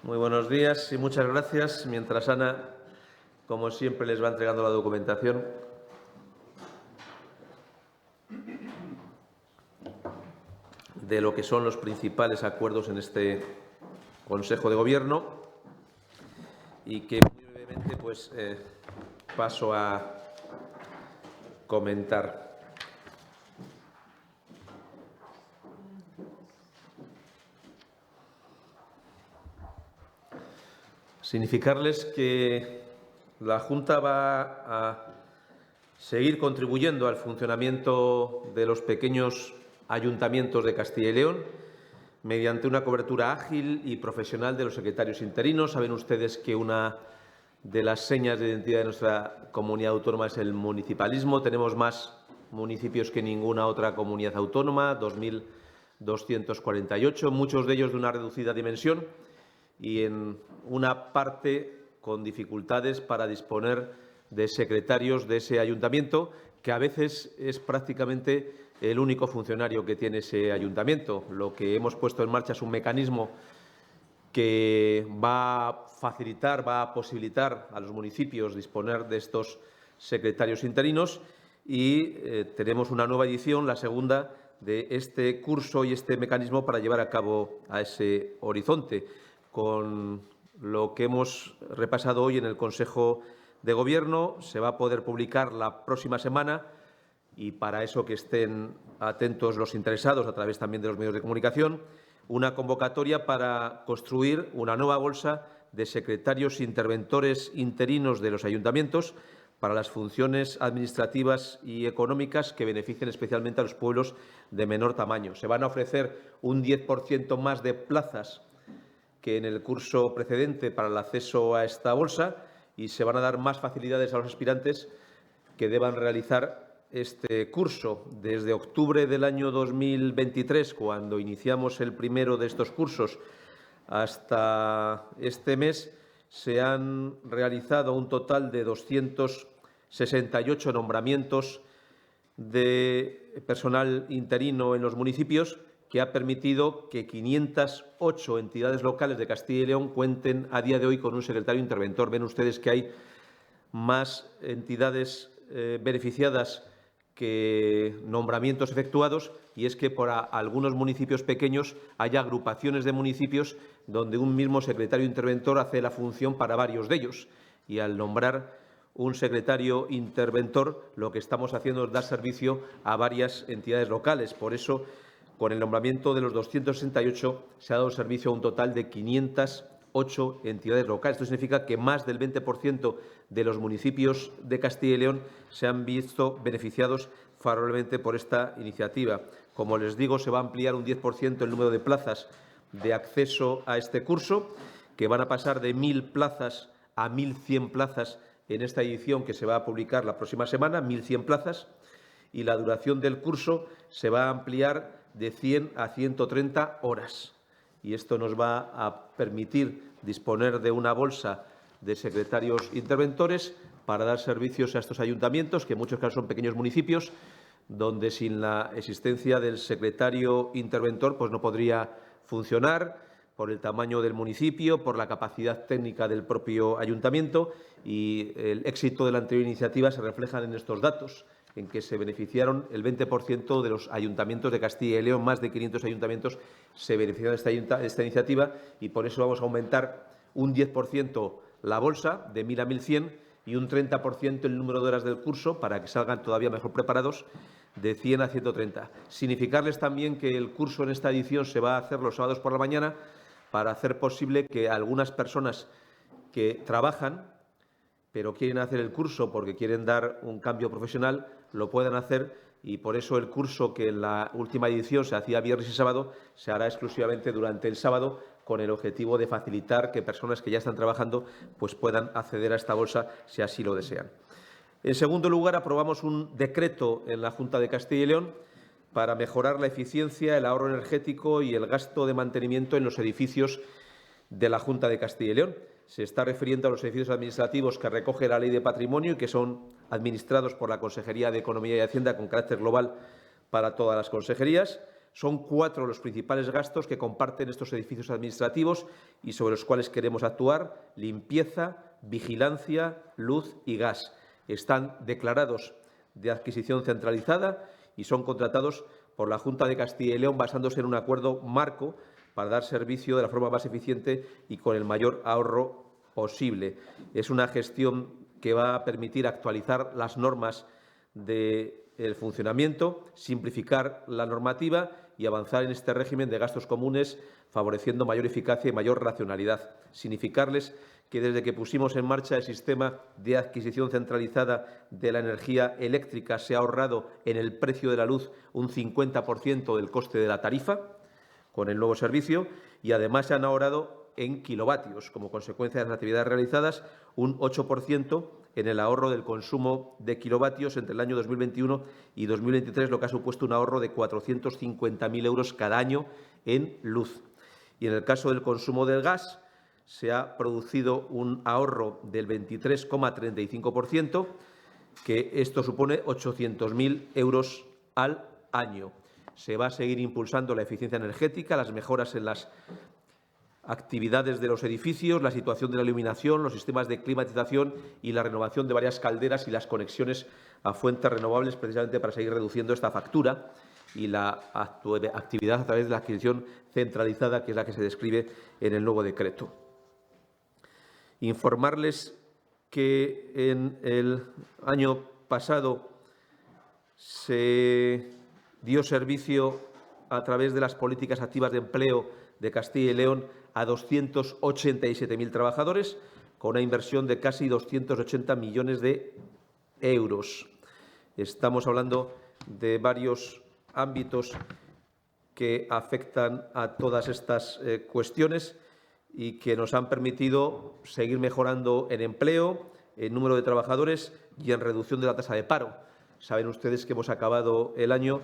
Muy buenos días y muchas gracias. Mientras Ana, como siempre, les va entregando la documentación. De lo que son los principales acuerdos en este Consejo de Gobierno y que muy brevemente paso a comentar. Significarles que la Junta va a seguir contribuyendo al funcionamiento de los pequeños ayuntamientos de Castilla y León mediante una cobertura ágil y profesional de los secretarios interinos. Saben ustedes que una de las señas de identidad de nuestra comunidad autónoma es el municipalismo. Tenemos más municipios que ninguna otra comunidad autónoma, 2.248, muchos de ellos de una reducida dimensión y en una parte con dificultades para disponer de secretarios de ese ayuntamiento, que a veces es prácticamente el único funcionario que tiene ese ayuntamiento. Lo que hemos puesto en marcha es un mecanismo que va a facilitar, va a posibilitar a los municipios disponer de estos secretarios interinos y tenemos una nueva edición, la segunda, de este curso y este mecanismo para llevar a cabo a ese horizonte. Con lo que hemos repasado hoy en el Consejo de Gobierno, se va a poder publicar la próxima semana y para eso que estén atentos los interesados a través también de los medios de comunicación, una convocatoria para construir una nueva bolsa de secretarios interventores interinos de los ayuntamientos para las funciones administrativas y económicas que beneficien especialmente a los pueblos de menor tamaño. Se van a ofrecer un 10% más de plazas que en el curso precedente para el acceso a esta bolsa y se van a dar más facilidades a los aspirantes que deban realizar este curso. Desde octubre del año 2023, cuando iniciamos el primero de estos cursos, hasta este mes, se han realizado un total de 268 nombramientos de personal interino en los municipios, que ha permitido que 508 entidades locales de Castilla y León cuenten a día de hoy con un secretario interventor. Ven ustedes que hay más entidades beneficiadas que nombramientos efectuados, y es que por algunos municipios pequeños hay agrupaciones de municipios donde un mismo secretario interventor hace la función para varios de ellos. Y al nombrar un secretario interventor, lo que estamos haciendo es dar servicio a varias entidades locales. Por eso, con el nombramiento de los 268, se ha dado servicio a un total de 508 entidades locales. Esto significa que más del 20% de los municipios de Castilla y León se han visto beneficiados favorablemente por esta iniciativa. Como les digo, se va a ampliar un 10% el número de plazas de acceso a este curso, que van a pasar de 1.000 plazas a 1.100 plazas en esta edición que se va a publicar la próxima semana, 1.100 plazas, y la duración del curso se va a ampliar de 100 a 130 horas. Y esto nos va a permitir disponer de una bolsa de secretarios interventores para dar servicios a estos ayuntamientos, que en muchos casos son pequeños municipios, donde sin la existencia del secretario interventor pues no podría funcionar por el tamaño del municipio, por la capacidad técnica del propio ayuntamiento, y el éxito de la anterior iniciativa se refleja en estos datos, en que se beneficiaron el 20% de los ayuntamientos de Castilla y León. Más de 500 ayuntamientos se beneficiaron de esta iniciativa y por eso vamos a aumentar un 10% la bolsa, de 1.000 a 1.100, y un 30% el número de horas del curso, para que salgan todavía mejor preparados, de 100 a 130. Significarles también que el curso en esta edición se va a hacer los sábados por la mañana para hacer posible que algunas personas que trabajan pero quieren hacer el curso porque quieren dar un cambio profesional, lo puedan hacer, y por eso el curso, que en la última edición se hacía viernes y sábado, se hará exclusivamente durante el sábado, con el objetivo de facilitar que personas que ya están trabajando pues puedan acceder a esta bolsa si así lo desean. En segundo lugar, aprobamos un decreto en la Junta de Castilla y León para mejorar la eficiencia, el ahorro energético y el gasto de mantenimiento en los edificios de la Junta de Castilla y León. Se está refiriendo a los edificios administrativos que recoge la Ley de Patrimonio y que son administrados por la Consejería de Economía y Hacienda con carácter global para todas las consejerías. Son 4 los principales gastos que comparten estos edificios administrativos y sobre los cuales queremos actuar: limpieza, vigilancia, luz y gas. Están declarados de adquisición centralizada y son contratados por la Junta de Castilla y León basándose en un acuerdo marco para dar servicio de la forma más eficiente y con el mayor ahorro posible. Es una gestión que va a permitir actualizar las normas del funcionamiento, simplificar la normativa y avanzar en este régimen de gastos comunes, favoreciendo mayor eficacia y mayor racionalidad. Significarles que desde que pusimos en marcha el sistema de adquisición centralizada de la energía eléctrica se ha ahorrado en el precio de la luz un 50% del coste de la tarifa con el nuevo servicio y además se han ahorrado en kilovatios, como consecuencia de las actividades realizadas, un 8% en el ahorro del consumo de kilovatios entre el año 2021 y 2023, lo que ha supuesto un ahorro de 450.000 euros cada año en luz. Y en el caso del consumo del gas, se ha producido un ahorro del 23,35%, que esto supone 800.000 euros al año. Se va a seguir impulsando la eficiencia energética, las mejoras en las actividades de los edificios, la situación de la iluminación, los sistemas de climatización y la renovación de varias calderas y las conexiones a fuentes renovables, precisamente para seguir reduciendo esta factura y la actividad a través de la adquisición centralizada, que es la que se describe en el nuevo decreto. Informarles que en el año pasado se dio servicio a través de las políticas activas de empleo de Castilla y León a 287.000 trabajadores, con una inversión de casi 280 millones de euros. Estamos hablando de varios ámbitos que afectan a todas estas cuestiones y que nos han permitido seguir mejorando en empleo, en número de trabajadores y en reducción de la tasa de paro. Saben ustedes que hemos acabado el año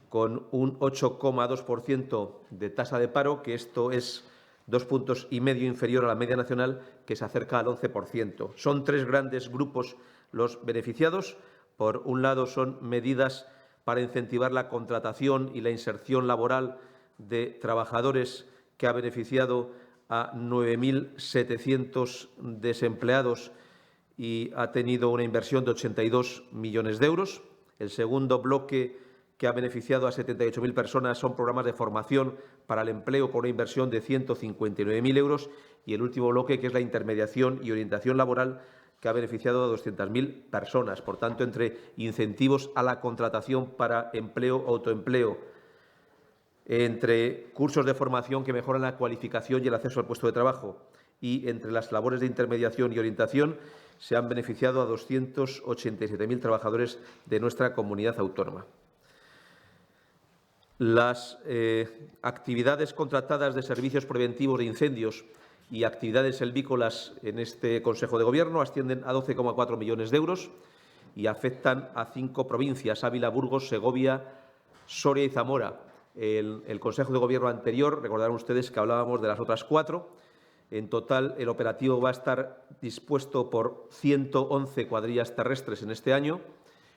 con un 8,2% de tasa de paro, que esto es 2,5 puntos inferior a la media nacional, que se acerca al 11%. Son 3 grandes grupos los beneficiados. Por un lado, son medidas para incentivar la contratación y la inserción laboral de trabajadores, que ha beneficiado a 9.700 desempleados y ha tenido una inversión de 82 millones de euros. El segundo bloque, que ha beneficiado a 78.000 personas, son programas de formación para el empleo con una inversión de 159.000 euros. Y el último bloque, que es la intermediación y orientación laboral, que ha beneficiado a 200.000 personas. Por tanto, entre incentivos a la contratación para empleo o autoempleo, entre cursos de formación que mejoran la cualificación y el acceso al puesto de trabajo y entre las labores de intermediación y orientación, se han beneficiado a 287.000 trabajadores de nuestra comunidad autónoma. Las actividades contratadas de servicios preventivos de incendios y actividades selvícolas en este Consejo de Gobierno ascienden a 12,4 millones de euros y afectan a 5 provincias: Ávila, Burgos, Segovia, Soria y Zamora. El Consejo de Gobierno anterior, recordarán ustedes que hablábamos de las otras 4. En total, el operativo va a estar dispuesto por 111 cuadrillas terrestres en este año,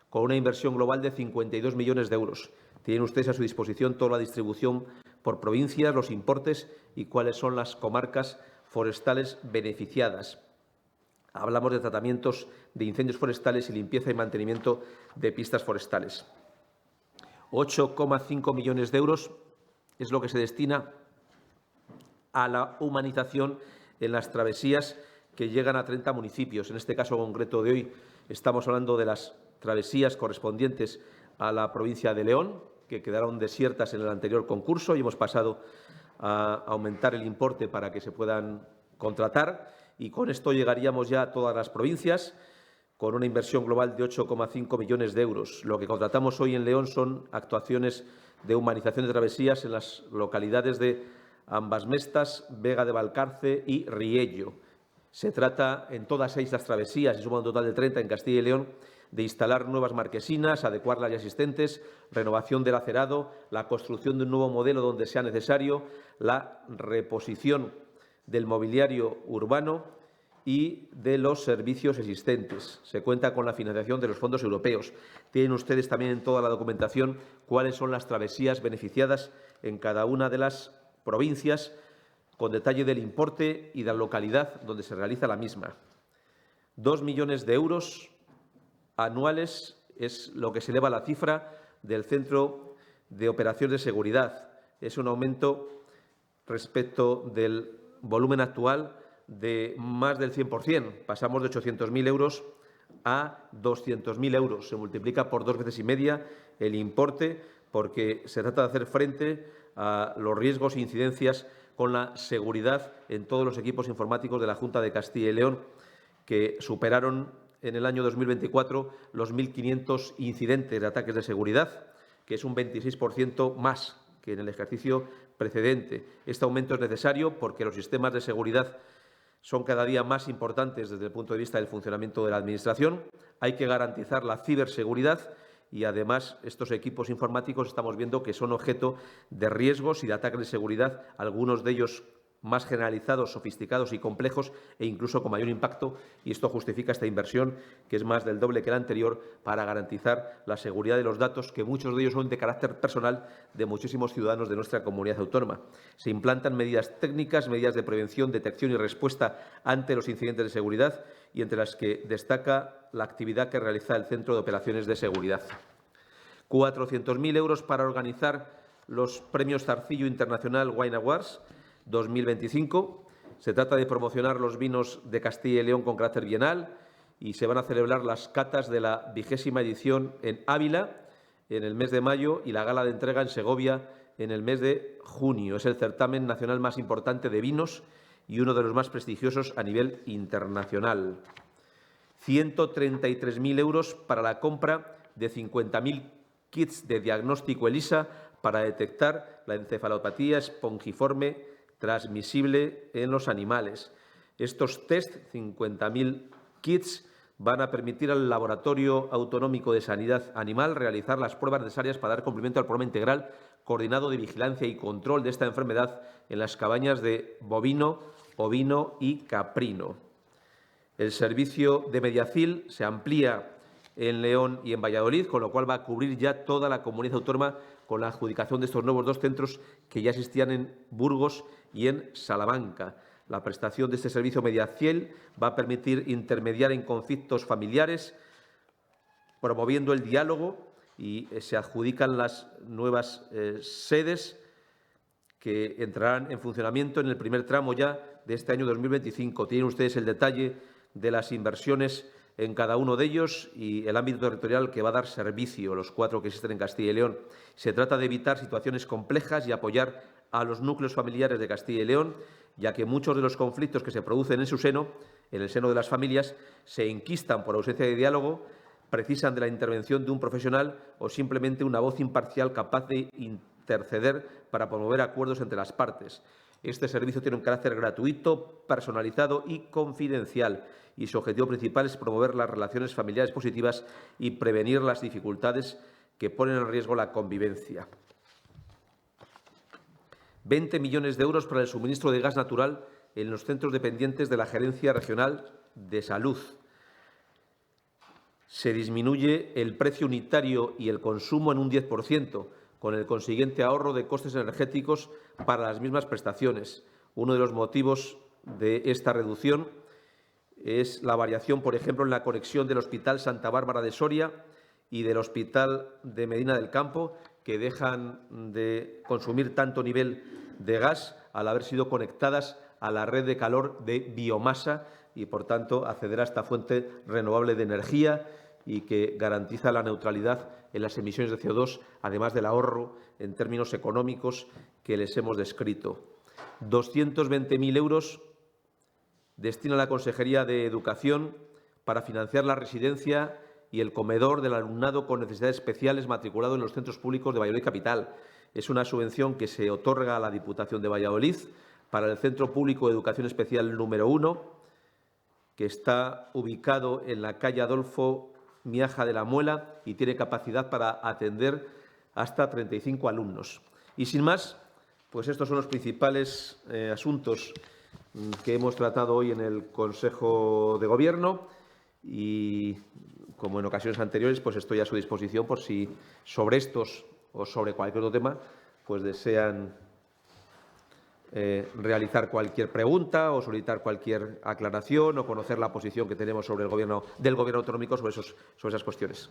con una inversión global de 52 millones de euros. Tienen ustedes a su disposición toda la distribución por provincias, los importes y cuáles son las comarcas forestales beneficiadas. Hablamos de tratamientos de incendios forestales y limpieza y mantenimiento de pistas forestales. 8,5 millones de euros es lo que se destina a la humanización en las travesías que llegan a 30 municipios. En este caso concreto de hoy estamos hablando de las travesías correspondientes a la provincia de León, que quedaron desiertas en el anterior concurso y hemos pasado a aumentar el importe para que se puedan contratar, y con esto llegaríamos ya a todas las provincias con una inversión global de 8,5 millones de euros. Lo que contratamos hoy en León son actuaciones de humanización de travesías en las localidades de Ambasmestas, Vega de Valcarce y Riello. Se trata, en todas 6 las travesías, y suma un total de 30 en Castilla y León, de instalar nuevas marquesinas, adecuar las ya existentes, renovación del acerado, la construcción de un nuevo modelo donde sea necesario, la reposición del mobiliario urbano y de los servicios existentes. Se cuenta con la financiación de los fondos europeos. Tienen ustedes también en toda la documentación cuáles son las travesías beneficiadas en cada una de las provincias, con detalle del importe y de la localidad donde se realiza la misma. 2 millones de euros anuales es lo que se eleva la cifra del Centro de Operaciones de Seguridad. Es un aumento respecto del volumen actual de más del 100%. Pasamos de 800.000 euros a 200.000 euros. Se multiplica por 2,5 veces el importe porque se trata de hacer frente a los riesgos e incidencias con la seguridad en todos los equipos informáticos de la Junta de Castilla y León, que superaron en el año 2024 los 1.500 incidentes de ataques de seguridad, que es un 26% más que en el ejercicio precedente. Este aumento es necesario porque los sistemas de seguridad son cada día más importantes desde el punto de vista del funcionamiento de la Administración. Hay que garantizar la ciberseguridad y, además, estos equipos informáticos estamos viendo que son objeto de riesgos y de ataques de seguridad, algunos de ellos más generalizados, sofisticados y complejos e incluso con mayor impacto, y esto justifica esta inversión, que es más del doble que la anterior, para garantizar la seguridad de los datos, que muchos de ellos son de carácter personal de muchísimos ciudadanos de nuestra comunidad autónoma. Se implantan medidas técnicas, medidas de prevención, detección y respuesta ante los incidentes de seguridad, y entre las que destaca la actividad que realiza el Centro de Operaciones de Seguridad. 400.000 euros para organizar los premios Zarcillo Internacional Wine Awards 2025. Se trata de promocionar los vinos de Castilla y León con carácter bienal y se van a celebrar las catas de la 20ª edición en Ávila en el mes de mayo y la gala de entrega en Segovia en el mes de junio. Es el certamen nacional más importante de vinos y uno de los más prestigiosos a nivel internacional. 133.000 euros para la compra de 50.000 kits de diagnóstico ELISA para detectar la encefalopatía espongiforme transmisible en los animales. Estos test, 50.000 kits, van a permitir al Laboratorio Autonómico de Sanidad Animal realizar las pruebas necesarias para dar cumplimiento al programa integral coordinado de vigilancia y control de esta enfermedad en las cabañas de bovino, ovino y caprino. El servicio de Mediacil se amplía en León y en Valladolid, con lo cual va a cubrir ya toda la comunidad autónoma con la adjudicación de estos nuevos 2 centros que ya existían en Burgos y en Salamanca. La prestación de este servicio Mediacil va a permitir intermediar en conflictos familiares, promoviendo el diálogo, y se adjudican las nuevas sedes que entrarán en funcionamiento en el primer tramo ya de este año 2025. Tienen ustedes el detalle de las inversiones en cada uno de ellos y el ámbito territorial que va a dar servicio, los 4 que existen en Castilla y León. Se trata de evitar situaciones complejas y apoyar a los núcleos familiares de Castilla y León, ya que muchos de los conflictos que se producen en su seno, en el seno de las familias, se enquistan por ausencia de diálogo, precisan de la intervención de un profesional o simplemente una voz imparcial capaz de interceder para promover acuerdos entre las partes. Este servicio tiene un carácter gratuito, personalizado y confidencial, y su objetivo principal es promover las relaciones familiares positivas y prevenir las dificultades que ponen en riesgo la convivencia. 20 millones de euros para el suministro de gas natural en los centros dependientes de la Gerencia Regional de Salud. Se disminuye el precio unitario y el consumo en un 10%, con el consiguiente ahorro de costes energéticos para las mismas prestaciones. Uno de los motivos de esta reducción es la variación, por ejemplo, en la conexión del Hospital Santa Bárbara de Soria y del Hospital de Medina del Campo, que dejan de consumir tanto nivel de gas al haber sido conectadas a la red de calor de biomasa y, por tanto, acceder a esta fuente renovable de energía y que garantiza la neutralidad en las emisiones de CO2, además del ahorro en términos económicos que les hemos descrito. 220.000 euros destina la Consejería de Educación para financiar la residencia y el comedor del alumnado con necesidades especiales matriculado en los centros públicos de Valladolid capital. Es una subvención que se otorga a la Diputación de Valladolid para el Centro Público de Educación Especial número 1, que está ubicado en la calle Adolfo Miaja de la Muela y tiene capacidad para atender hasta 35 alumnos. Y sin más, pues estos son los principales asuntos que hemos tratado hoy en el Consejo de Gobierno y, como en ocasiones anteriores, pues estoy a su disposición por si sobre estos o sobre cualquier otro tema pues desean realizar cualquier pregunta o solicitar cualquier aclaración o conocer la posición que tenemos sobre del Gobierno autonómico sobre esas cuestiones.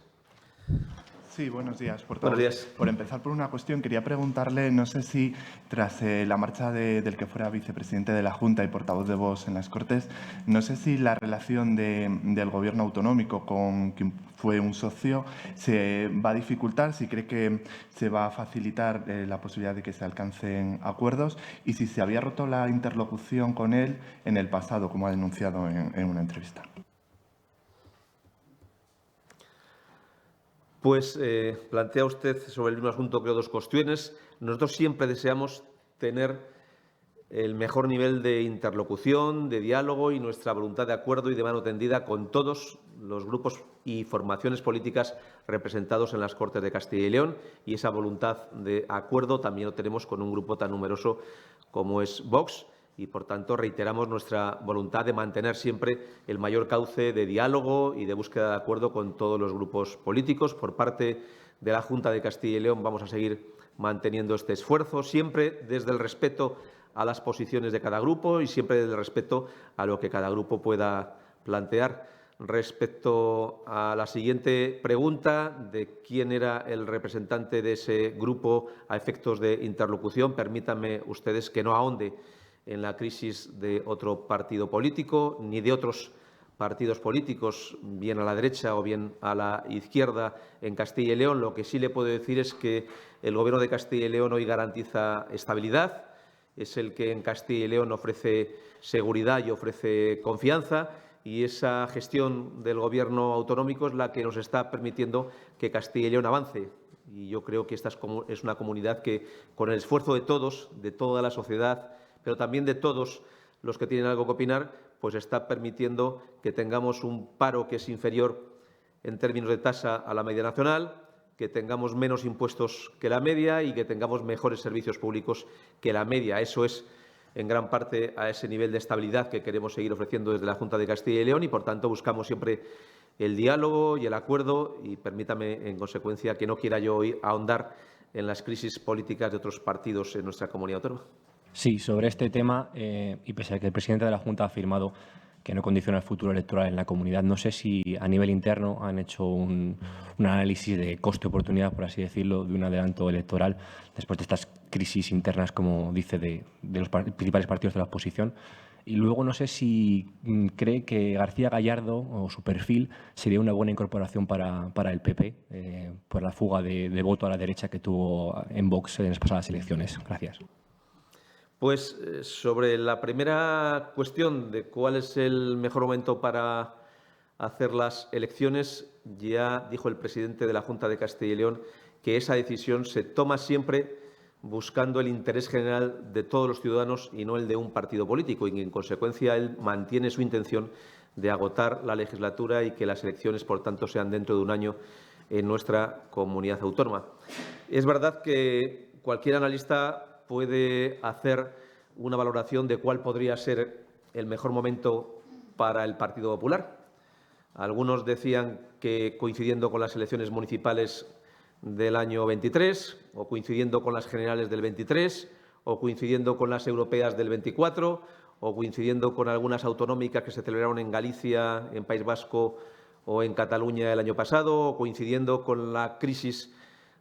Sí, buenos días, portavoz. Buenos días. Por empezar por una cuestión, quería preguntarle, no sé si tras la marcha del que fuera vicepresidente de la Junta y portavoz de Vox en las Cortes, no sé si la relación del Gobierno autonómico con quien fue un socio se va a dificultar, si cree que se va a facilitar la posibilidad de que se alcancen acuerdos y si se había roto la interlocución con él en el pasado, como ha denunciado en una entrevista. Pues plantea usted sobre el mismo asunto, creo, dos cuestiones. Nosotros siempre deseamos tener el mejor nivel de interlocución, de diálogo y nuestra voluntad de acuerdo y de mano tendida con todos los grupos y formaciones políticas representados en las Cortes de Castilla y León, y esa voluntad de acuerdo también lo tenemos con un grupo tan numeroso como es Vox. Y, por tanto, reiteramos nuestra voluntad de mantener siempre el mayor cauce de diálogo y de búsqueda de acuerdo con todos los grupos políticos. Por parte de la Junta de Castilla y León vamos a seguir manteniendo este esfuerzo, siempre desde el respeto a las posiciones de cada grupo y siempre desde el respeto a lo que cada grupo pueda plantear. Respecto a la siguiente pregunta de quién era el representante de ese grupo a efectos de interlocución, permítanme ustedes que no ahonde en la crisis de otro partido político, ni de otros partidos políticos, bien a la derecha o bien a la izquierda en Castilla y León. Lo que sí le puedo decir es que el Gobierno de Castilla y León hoy garantiza estabilidad, es el que en Castilla y León ofrece seguridad y ofrece confianza, y esa gestión del Gobierno autonómico es la que nos está permitiendo que Castilla y León avance. Y yo creo que esta es una comunidad que, con el esfuerzo de todos, de toda la sociedad, pero también de todos los que tienen algo que opinar, pues está permitiendo que tengamos un paro que es inferior en términos de tasa a la media nacional, que tengamos menos impuestos que la media y que tengamos mejores servicios públicos que la media. Eso es, en gran parte, a ese nivel de estabilidad que queremos seguir ofreciendo desde la Junta de Castilla y León y, por tanto, buscamos siempre el diálogo y el acuerdo y permítame, en consecuencia, que no quiera yo hoy ahondar en las crisis políticas de otros partidos en nuestra comunidad autónoma. Sí, sobre este tema, y pese a que el presidente de la Junta ha afirmado que no condiciona el futuro electoral en la comunidad, no sé si a nivel interno han hecho un análisis de coste-oportunidad, por así decirlo, de un adelanto electoral después de estas crisis internas, como dice, de los principales partidos de la oposición. Y luego no sé si cree que García Gallardo o su perfil sería una buena incorporación para el PP por la fuga de voto a la derecha que tuvo en Vox en las pasadas elecciones. Gracias. Pues sobre la primera cuestión de cuál es el mejor momento para hacer las elecciones, ya dijo el presidente de la Junta de Castilla y León que esa decisión se toma siempre buscando el interés general de todos los ciudadanos y no el de un partido político, y en consecuencia él mantiene su intención de agotar la legislatura y que las elecciones, por tanto, sean dentro de un año en nuestra comunidad autónoma. Es verdad que cualquier analista puede hacer una valoración de cuál podría ser el mejor momento para el Partido Popular. Algunos decían que coincidiendo con las elecciones municipales del año 23, o coincidiendo con las generales del 23, o coincidiendo con las europeas del 24, o coincidiendo con algunas autonómicas que se celebraron en Galicia, en País Vasco o en Cataluña el año pasado, o coincidiendo con la crisis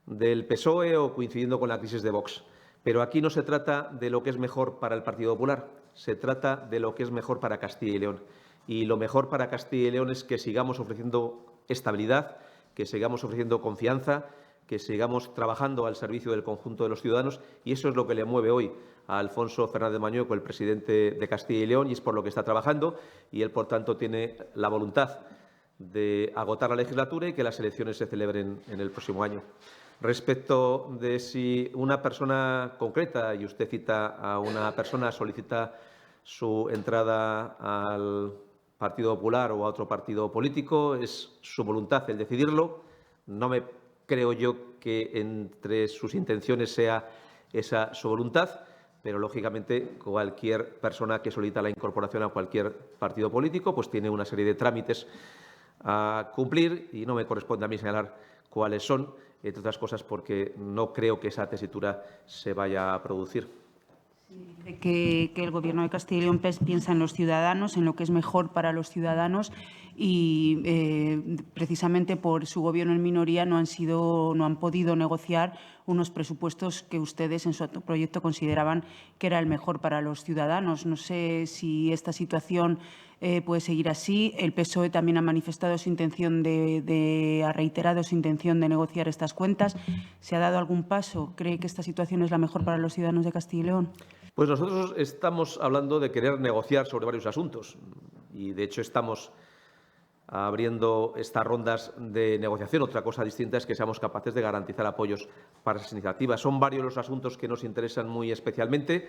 del PSOE o coincidiendo con la crisis de Vox. Pero aquí no se trata de lo que es mejor para el Partido Popular, se trata de lo que es mejor para Castilla y León. Y lo mejor para Castilla y León es que sigamos ofreciendo estabilidad, que sigamos ofreciendo confianza, que sigamos trabajando al servicio del conjunto de los ciudadanos, y eso es lo que le mueve hoy a Alfonso Fernández Mañueco, el presidente de Castilla y León, y es por lo que está trabajando, y él, por tanto, tiene la voluntad de agotar la legislatura y que las elecciones se celebren en el próximo año. Respecto de si una persona concreta, y usted cita a una persona, solicita su entrada al Partido Popular o a otro partido político, es su voluntad el decidirlo. No me creo yo que entre sus intenciones sea esa su voluntad, pero lógicamente cualquier persona que solicita la incorporación a cualquier partido político pues tiene una serie de trámites a cumplir y no me corresponde a mí señalar cuáles son, entre otras cosas porque no creo que esa tesitura se vaya a producir. Dice que el Gobierno de Castilla y León piensa en los ciudadanos, en lo que es mejor para los ciudadanos y precisamente por su gobierno en minoría no han podido negociar unos presupuestos que ustedes en su proyecto consideraban que era el mejor para los ciudadanos. No sé si esta situación puede seguir así. El PSOE también ha manifestado su intención ha reiterado su intención de negociar estas cuentas. ¿Se ha dado algún paso? ¿Cree que esta situación es la mejor para los ciudadanos de Castilla y León? Pues nosotros estamos hablando de querer negociar sobre varios asuntos y, de hecho, estamos abriendo estas rondas de negociación. Otra cosa distinta es que seamos capaces de garantizar apoyos para esas iniciativas. Son varios los asuntos que nos interesan muy especialmente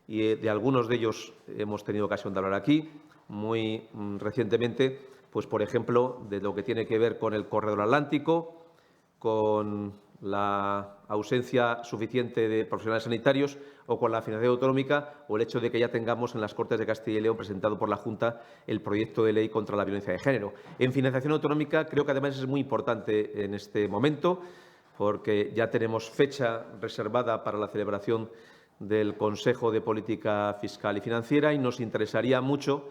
y de algunos de ellos hemos tenido ocasión de hablar aquí. Muy recientemente, pues por ejemplo, de lo que tiene que ver con el corredor atlántico, con la ausencia suficiente de profesionales sanitarios o con la financiación autonómica o el hecho de que ya tengamos en las Cortes de Castilla y León presentado por la Junta el proyecto de ley contra la violencia de género. En financiación autonómica creo que además es muy importante en este momento porque ya tenemos fecha reservada para la celebración del Consejo de Política Fiscal y Financiera y nos interesaría mucho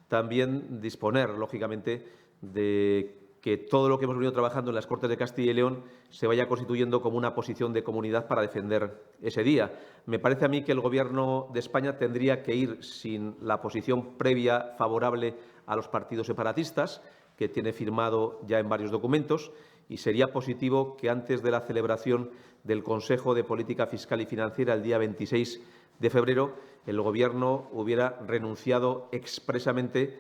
también disponer, lógicamente, de que todo lo que hemos venido trabajando en las Cortes de Castilla y León se vaya constituyendo como una posición de comunidad para defender ese día. Me parece a mí que el Gobierno de España tendría que ir sin la posición previa favorable a los partidos separatistas, que tiene firmado ya en varios documentos, y sería positivo que antes de la celebración del Consejo de Política Fiscal y Financiera el día 26 de febrero el Gobierno hubiera renunciado expresamente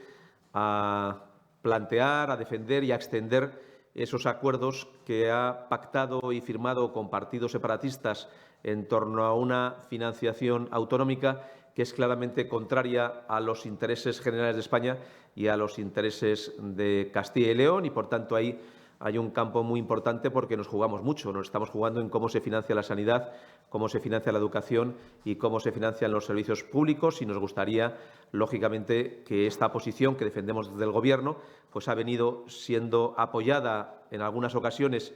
a plantear, a defender y a extender esos acuerdos que ha pactado y firmado con partidos separatistas en torno a una financiación autonómica que es claramente contraria a los intereses generales de España y a los intereses de Castilla y León y, por tanto, ahí hay un campo muy importante porque nos jugamos mucho. Nos estamos jugando en cómo se financia la sanidad, cómo se financia la educación y cómo se financian los servicios públicos y nos gustaría, lógicamente, que esta posición que defendemos desde el Gobierno pues ha venido siendo apoyada en algunas ocasiones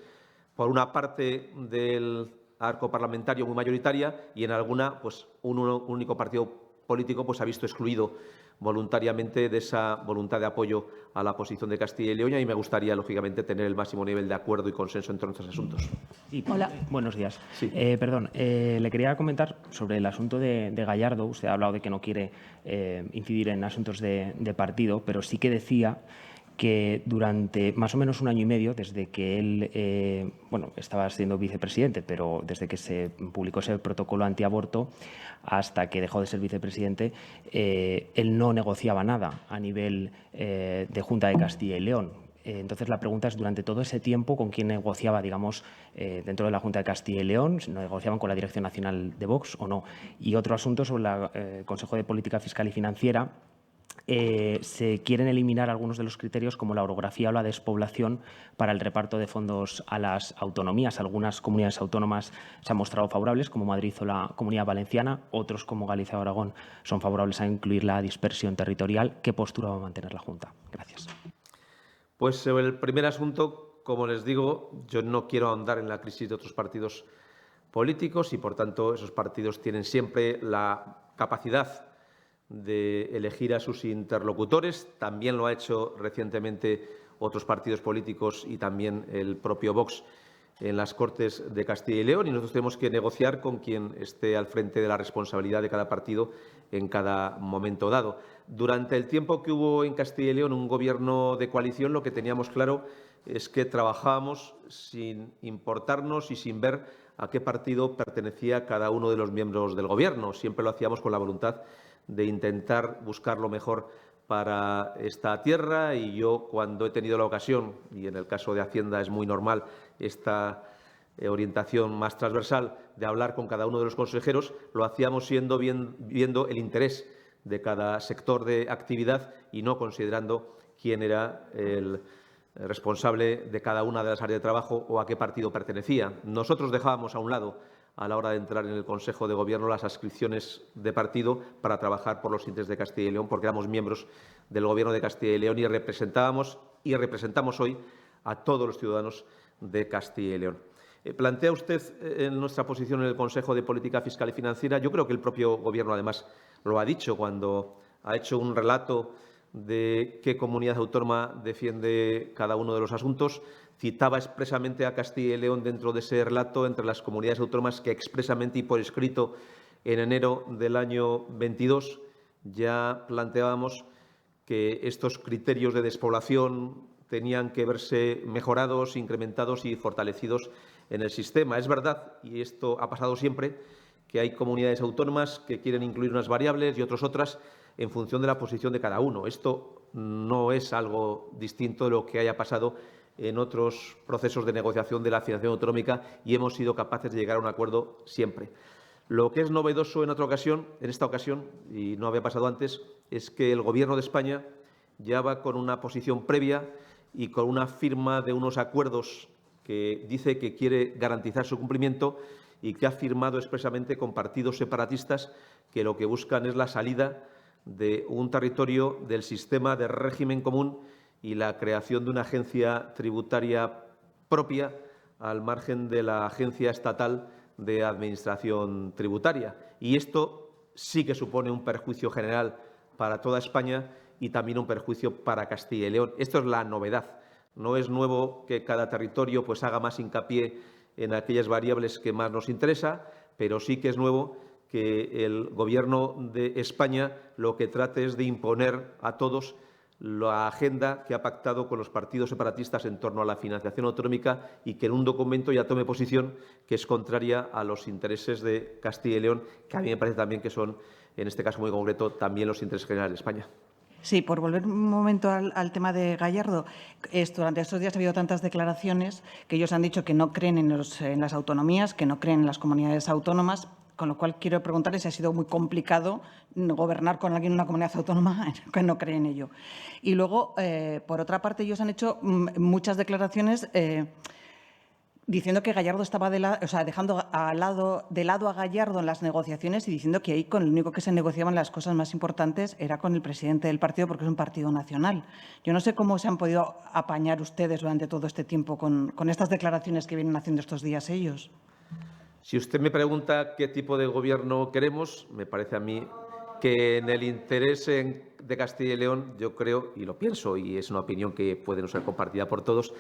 por una parte del arco parlamentario muy mayoritaria y en alguna pues un único partido político pues ha visto excluido voluntariamente de esa voluntad de apoyo a la posición de Castilla y León y me gustaría, lógicamente, tener el máximo nivel de acuerdo y consenso en torno a estos asuntos. Hola. Buenos días. Sí. Le quería comentar sobre el asunto de Gallardo. Usted ha hablado de que no quiere incidir en asuntos de partido, pero sí que decía que durante más o menos un año y medio, desde que él estaba siendo vicepresidente, pero desde que se publicó ese protocolo antiaborto hasta que dejó de ser vicepresidente, él no negociaba nada a nivel de Junta de Castilla y León. Entonces, la pregunta es, durante todo ese tiempo, ¿con quién negociaba, digamos, dentro de la Junta de Castilla y León? ¿Negociaban con la Dirección Nacional de Vox o no? Y otro asunto sobre el Consejo de Política Fiscal y Financiera. Se quieren eliminar algunos de los criterios como la orografía o la despoblación para el reparto de fondos a las autonomías. Algunas comunidades autónomas se han mostrado favorables, como Madrid o la Comunidad Valenciana. Otros, como Galicia o Aragón, son favorables a incluir la dispersión territorial. ¿Qué postura va a mantener la Junta? Gracias. Pues sobre el primer asunto, como les digo, yo no quiero ahondar en la crisis de otros partidos políticos y, por tanto, esos partidos tienen siempre la capacidad de elegir a sus interlocutores. También lo ha hecho recientemente otros partidos políticos y también el propio Vox en las Cortes de Castilla y León y nosotros tenemos que negociar con quien esté al frente de la responsabilidad de cada partido en cada momento dado. Durante el tiempo que hubo en Castilla y León un gobierno de coalición, lo que teníamos claro es que trabajábamos sin importarnos y sin ver a qué partido pertenecía cada uno de los miembros del Gobierno. Siempre lo hacíamos con la voluntad de intentar buscar lo mejor para esta tierra y yo, cuando he tenido la ocasión, y en el caso de Hacienda es muy normal esta orientación más transversal, de hablar con cada uno de los consejeros, lo hacíamos viendo el interés de cada sector de actividad y no considerando quién era el responsable de cada una de las áreas de trabajo o a qué partido pertenecía. Nosotros dejábamos a un lado a la hora de entrar en el Consejo de Gobierno las adscripciones de partido para trabajar por los intereses de Castilla y León, porque éramos miembros del Gobierno de Castilla y León y representamos hoy a todos los ciudadanos de Castilla y León. Plantea usted en nuestra posición en el Consejo de Política Fiscal y Financiera. Yo creo que el propio Gobierno, además, lo ha dicho cuando ha hecho un relato de qué comunidad autónoma defiende cada uno de los asuntos. Citaba expresamente a Castilla y León dentro de ese relato entre las comunidades autónomas que expresamente y por escrito en enero del año 22 ya planteábamos que estos criterios de despoblación tenían que verse mejorados, incrementados y fortalecidos en el sistema. Es verdad, y esto ha pasado siempre, que hay comunidades autónomas que quieren incluir unas variables y otras en función de la posición de cada uno. Esto no es algo distinto de lo que haya pasado en otros procesos de negociación de la financiación autonómica y hemos sido capaces de llegar a un acuerdo siempre. Lo que es novedoso en esta ocasión, y no había pasado antes, es que el Gobierno de España ya va con una posición previa y con una firma de unos acuerdos que dice que quiere garantizar su cumplimiento y que ha firmado expresamente con partidos separatistas que lo que buscan es la salida de un territorio del sistema de régimen común y la creación de una agencia tributaria propia al margen de la Agencia Estatal de Administración Tributaria. Y esto sí que supone un perjuicio general para toda España y también un perjuicio para Castilla y León. Esto es la novedad. No es nuevo que cada territorio haga más hincapié en aquellas variables que más nos interesa, pero sí que es nuevo que el Gobierno de España lo que trate es de imponer a todos la agenda que ha pactado con los partidos separatistas en torno a la financiación autonómica y que en un documento ya tome posición que es contraria a los intereses de Castilla y León, que a mí me parece también que son, en este caso muy concreto, también los intereses generales de España. Sí, por volver un momento al tema de Gallardo, durante estos días ha habido tantas declaraciones que ellos han dicho que no creen en las autonomías, que no creen en las comunidades autónomas, con lo cual quiero preguntarles si ha sido muy complicado gobernar con alguien en una comunidad autónoma que no cree en ello. Y luego, por otra parte, ellos han hecho muchas declaraciones diciendo que Gallardo estaba dejando de lado a Gallardo en las negociaciones y diciendo que ahí con el único que se negociaban las cosas más importantes era con el presidente del partido porque es un partido nacional. Yo no sé cómo se han podido apañar ustedes durante todo este tiempo con estas declaraciones que vienen haciendo estos días ellos. Si usted me pregunta qué tipo de gobierno queremos, me parece a mí que en el interés de Castilla y León, yo creo, y lo pienso, y es una opinión que puede no ser compartida por todos,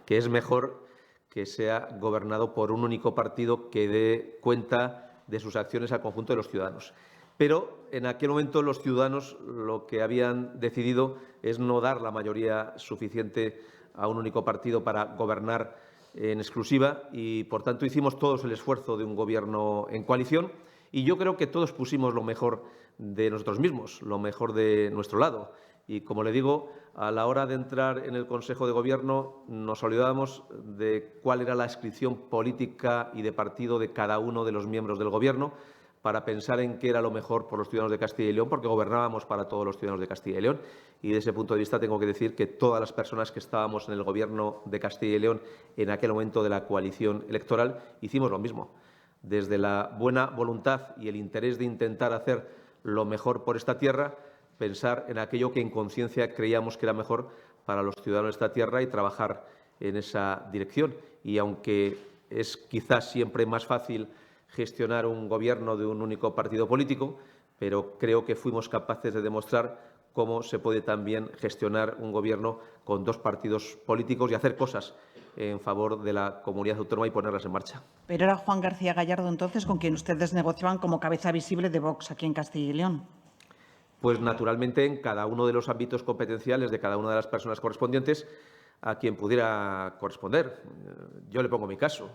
que es mejor que sea gobernado por un único partido que dé cuenta de sus acciones al conjunto de los ciudadanos. Pero en aquel momento los ciudadanos lo que habían decidido es no dar la mayoría suficiente a un único partido para gobernar en exclusiva y, por tanto, hicimos todos el esfuerzo de un gobierno en coalición y yo creo que todos pusimos lo mejor de nosotros mismos, lo mejor de nuestro lado. Y, como le digo, a la hora de entrar en el Consejo de Gobierno nos olvidábamos de cuál era la adscripción política y de partido de cada uno de los miembros del Gobierno para pensar en qué era lo mejor por los ciudadanos de Castilla y León, porque gobernábamos para todos los ciudadanos de Castilla y León. Y, desde ese punto de vista, tengo que decir que todas las personas que estábamos en el Gobierno de Castilla y León en aquel momento de la coalición electoral hicimos lo mismo. Desde la buena voluntad y el interés de intentar hacer lo mejor por esta tierra, pensar en aquello que en conciencia creíamos que era mejor para los ciudadanos de esta tierra y trabajar en esa dirección. Y aunque es quizás siempre más fácil gestionar un gobierno de un único partido político, pero creo que fuimos capaces de demostrar cómo se puede también gestionar un gobierno con dos partidos políticos y hacer cosas en favor de la comunidad autónoma y ponerlas en marcha. Pero era Juan García Gallardo entonces con quien ustedes negociaban como cabeza visible de Vox aquí en Castilla y León. Pues, naturalmente, en cada uno de los ámbitos competenciales de cada una de las personas correspondientes a quien pudiera corresponder. Yo le pongo mi caso.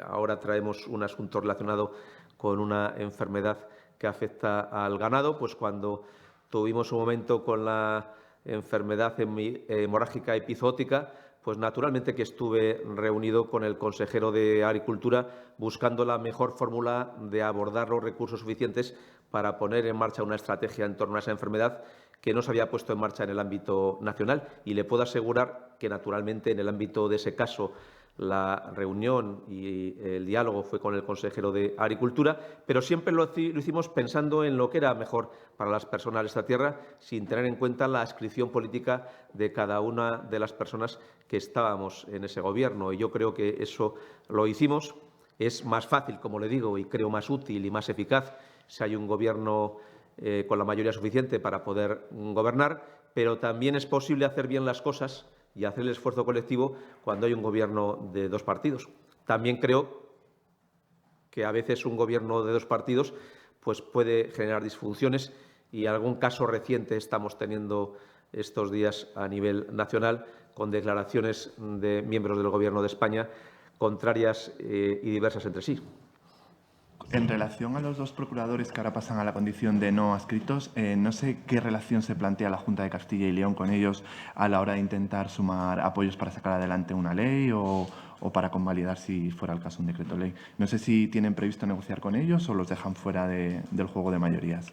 Ahora traemos un asunto relacionado con una enfermedad que afecta al ganado, pues cuando tuvimos un momento con la enfermedad hemorrágica epizootica, pues naturalmente que estuve reunido con el consejero de Agricultura buscando la mejor fórmula de abordar los recursos suficientes para poner en marcha una estrategia en torno a esa enfermedad que no se había puesto en marcha en el ámbito nacional. Y le puedo asegurar que, naturalmente, en el ámbito de ese caso la reunión y el diálogo fue con el consejero de Agricultura, pero siempre lo hicimos pensando en lo que era mejor para las personas de esta tierra, sin tener en cuenta la adscripción política de cada una de las personas que estábamos en ese Gobierno. Y yo creo que eso lo hicimos. Es más fácil, como le digo, y creo más útil y más eficaz si hay un Gobierno con la mayoría suficiente para poder gobernar, pero también es posible hacer bien las cosas y hacer el esfuerzo colectivo cuando hay un Gobierno de dos partidos. También creo que a veces un Gobierno de dos partidos pues puede generar disfunciones y algún caso reciente estamos teniendo estos días a nivel nacional con declaraciones de miembros del Gobierno de España contrarias y diversas entre sí. En relación a los dos procuradores que ahora pasan a la condición de no adscritos, no sé qué relación se plantea la Junta de Castilla y León con ellos a la hora de intentar sumar apoyos para sacar adelante una ley o para convalidar, si fuera el caso, un decreto ley. No sé si tienen previsto negociar con ellos o los dejan fuera del juego de mayorías.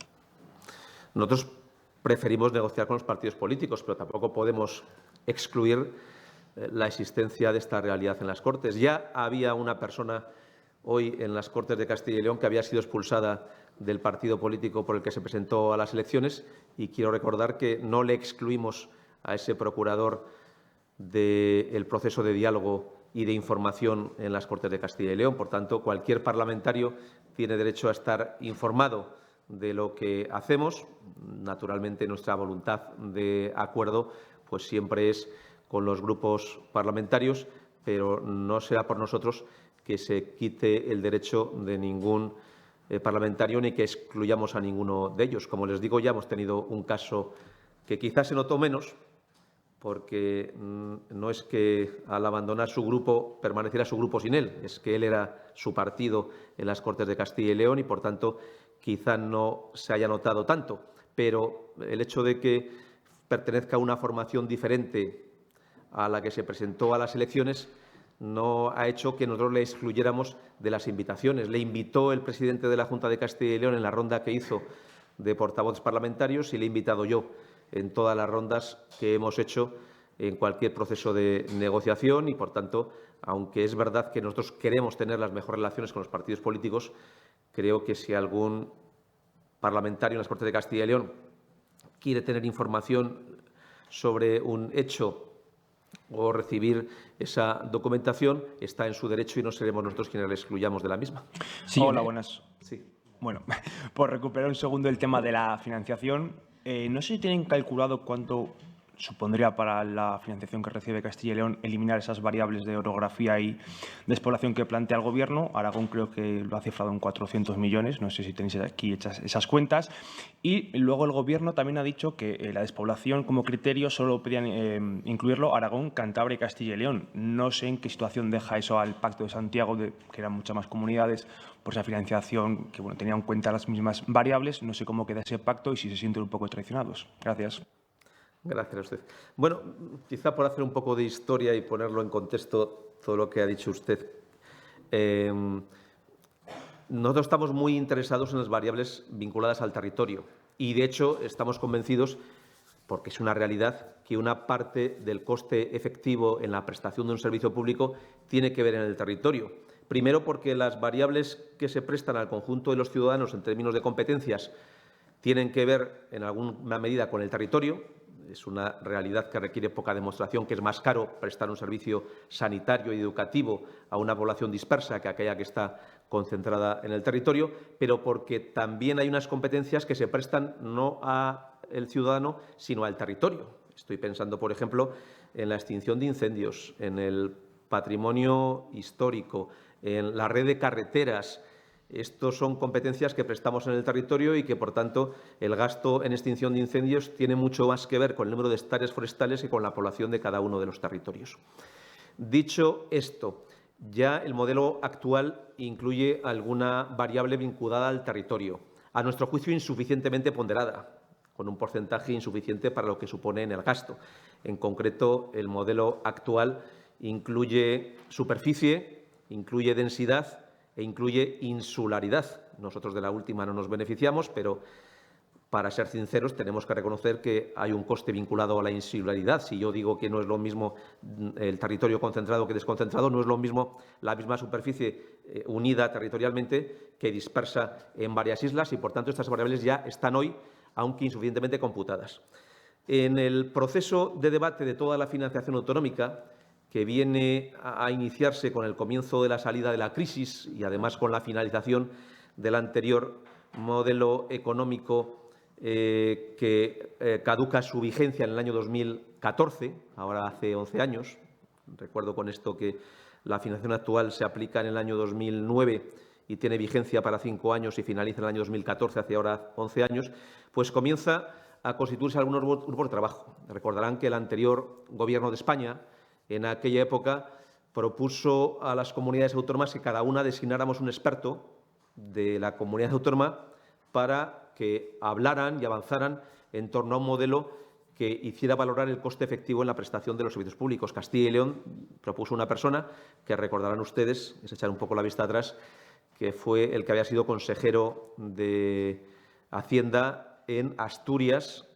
Nosotros preferimos negociar con los partidos políticos, pero tampoco podemos excluir la existencia de esta realidad en las Cortes. Ya había una persona hoy en las Cortes de Castilla y León que había sido expulsada del partido político por el que se presentó a las elecciones y quiero recordar que no le excluimos a ese procurador del proceso de diálogo y de información en las Cortes de Castilla y León. Por tanto, cualquier parlamentario tiene derecho a estar informado de lo que hacemos. Naturalmente, nuestra voluntad de acuerdo pues siempre es con los grupos parlamentarios, pero no será por nosotros que se quite el derecho de ningún parlamentario ni que excluyamos a ninguno de ellos. Como les digo, ya hemos tenido un caso que quizás se notó menos, porque no es que al abandonar su grupo permaneciera su grupo sin él, es que él era su partido en las Cortes de Castilla y León y, por tanto, quizá no se haya notado tanto. Pero el hecho de que pertenezca a una formación diferente a la que se presentó a las elecciones no ha hecho que nosotros le excluyéramos de las invitaciones. Le invitó el presidente de la Junta de Castilla y León en la ronda que hizo de portavoces parlamentarios y le he invitado yo en todas las rondas que hemos hecho en cualquier proceso de negociación y, por tanto, aunque es verdad que nosotros queremos tener las mejores relaciones con los partidos políticos, creo que si algún parlamentario en las Cortes de Castilla y León quiere tener información sobre un hecho o recibir esa documentación, está en su derecho y no seremos nosotros quienes le excluyamos de la misma. Sí, hola, buenas. Sí. Bueno, por recuperar un segundo el tema de la financiación, no sé si tienen calculado cuánto supondría para la financiación que recibe Castilla y León eliminar esas variables de orografía y despoblación que plantea el Gobierno. Aragón creo que lo ha cifrado en 400 millones, no sé si tenéis aquí hechas esas cuentas. Y luego el Gobierno también ha dicho que la despoblación como criterio solo podían incluirlo Aragón, Cantabria y Castilla y León. No sé en qué situación deja eso al Pacto de Santiago, que eran muchas más comunidades, por esa financiación que tenía en cuenta las mismas variables. No sé cómo queda ese pacto y si se sienten un poco traicionados. Gracias. Gracias a usted. Bueno, quizá por hacer un poco de historia y ponerlo en contexto todo lo que ha dicho usted. Nosotros estamos muy interesados en las variables vinculadas al territorio y, de hecho, estamos convencidos, porque es una realidad, que una parte del coste efectivo en la prestación de un servicio público tiene que ver en el territorio. Primero, porque las variables que se prestan al conjunto de los ciudadanos en términos de competencias tienen que ver en alguna medida con el territorio. Es una realidad que requiere poca demostración, que es más caro prestar un servicio sanitario y educativo a una población dispersa que aquella que está concentrada en el territorio, pero porque también hay unas competencias que se prestan no al ciudadano, sino al territorio. Estoy pensando, por ejemplo, en la extinción de incendios, en el patrimonio histórico, en la red de carreteras. Estos son competencias que prestamos en el territorio y que, por tanto, el gasto en extinción de incendios tiene mucho más que ver con el número de hectáreas forestales que con la población de cada uno de los territorios. Dicho esto, ya el modelo actual incluye alguna variable vinculada al territorio, a nuestro juicio insuficientemente ponderada, con un porcentaje insuficiente para lo que supone en el gasto. En concreto, el modelo actual incluye superficie, incluye densidad e incluye insularidad. Nosotros de la última no nos beneficiamos, pero para ser sinceros, tenemos que reconocer que hay un coste vinculado a la insularidad. Si yo digo que no es lo mismo el territorio concentrado que desconcentrado, no es lo mismo la misma superficie unida territorialmente que dispersa en varias islas y, por tanto, estas variables ya están hoy, aunque insuficientemente computadas. En el proceso de debate de toda la financiación autonómica, que viene a iniciarse con el comienzo de la salida de la crisis y, además, con la finalización del anterior modelo económico que caduca su vigencia en el año 2014, ahora hace 11 años. Recuerdo con esto que la financiación actual se aplica en el año 2009 y tiene vigencia para 5 años y finaliza en el año 2014, hace ahora 11 años, pues comienza a constituirse algunos grupos de trabajo. Recordarán que el anterior Gobierno de España, en aquella época, propuso a las comunidades autónomas que cada una designáramos un experto de la comunidad autónoma para que hablaran y avanzaran en torno a un modelo que hiciera valorar el coste efectivo en la prestación de los servicios públicos. Castilla y León propuso una persona que recordarán ustedes, es echar un poco la vista atrás, que fue el que había sido consejero de Hacienda en Asturias,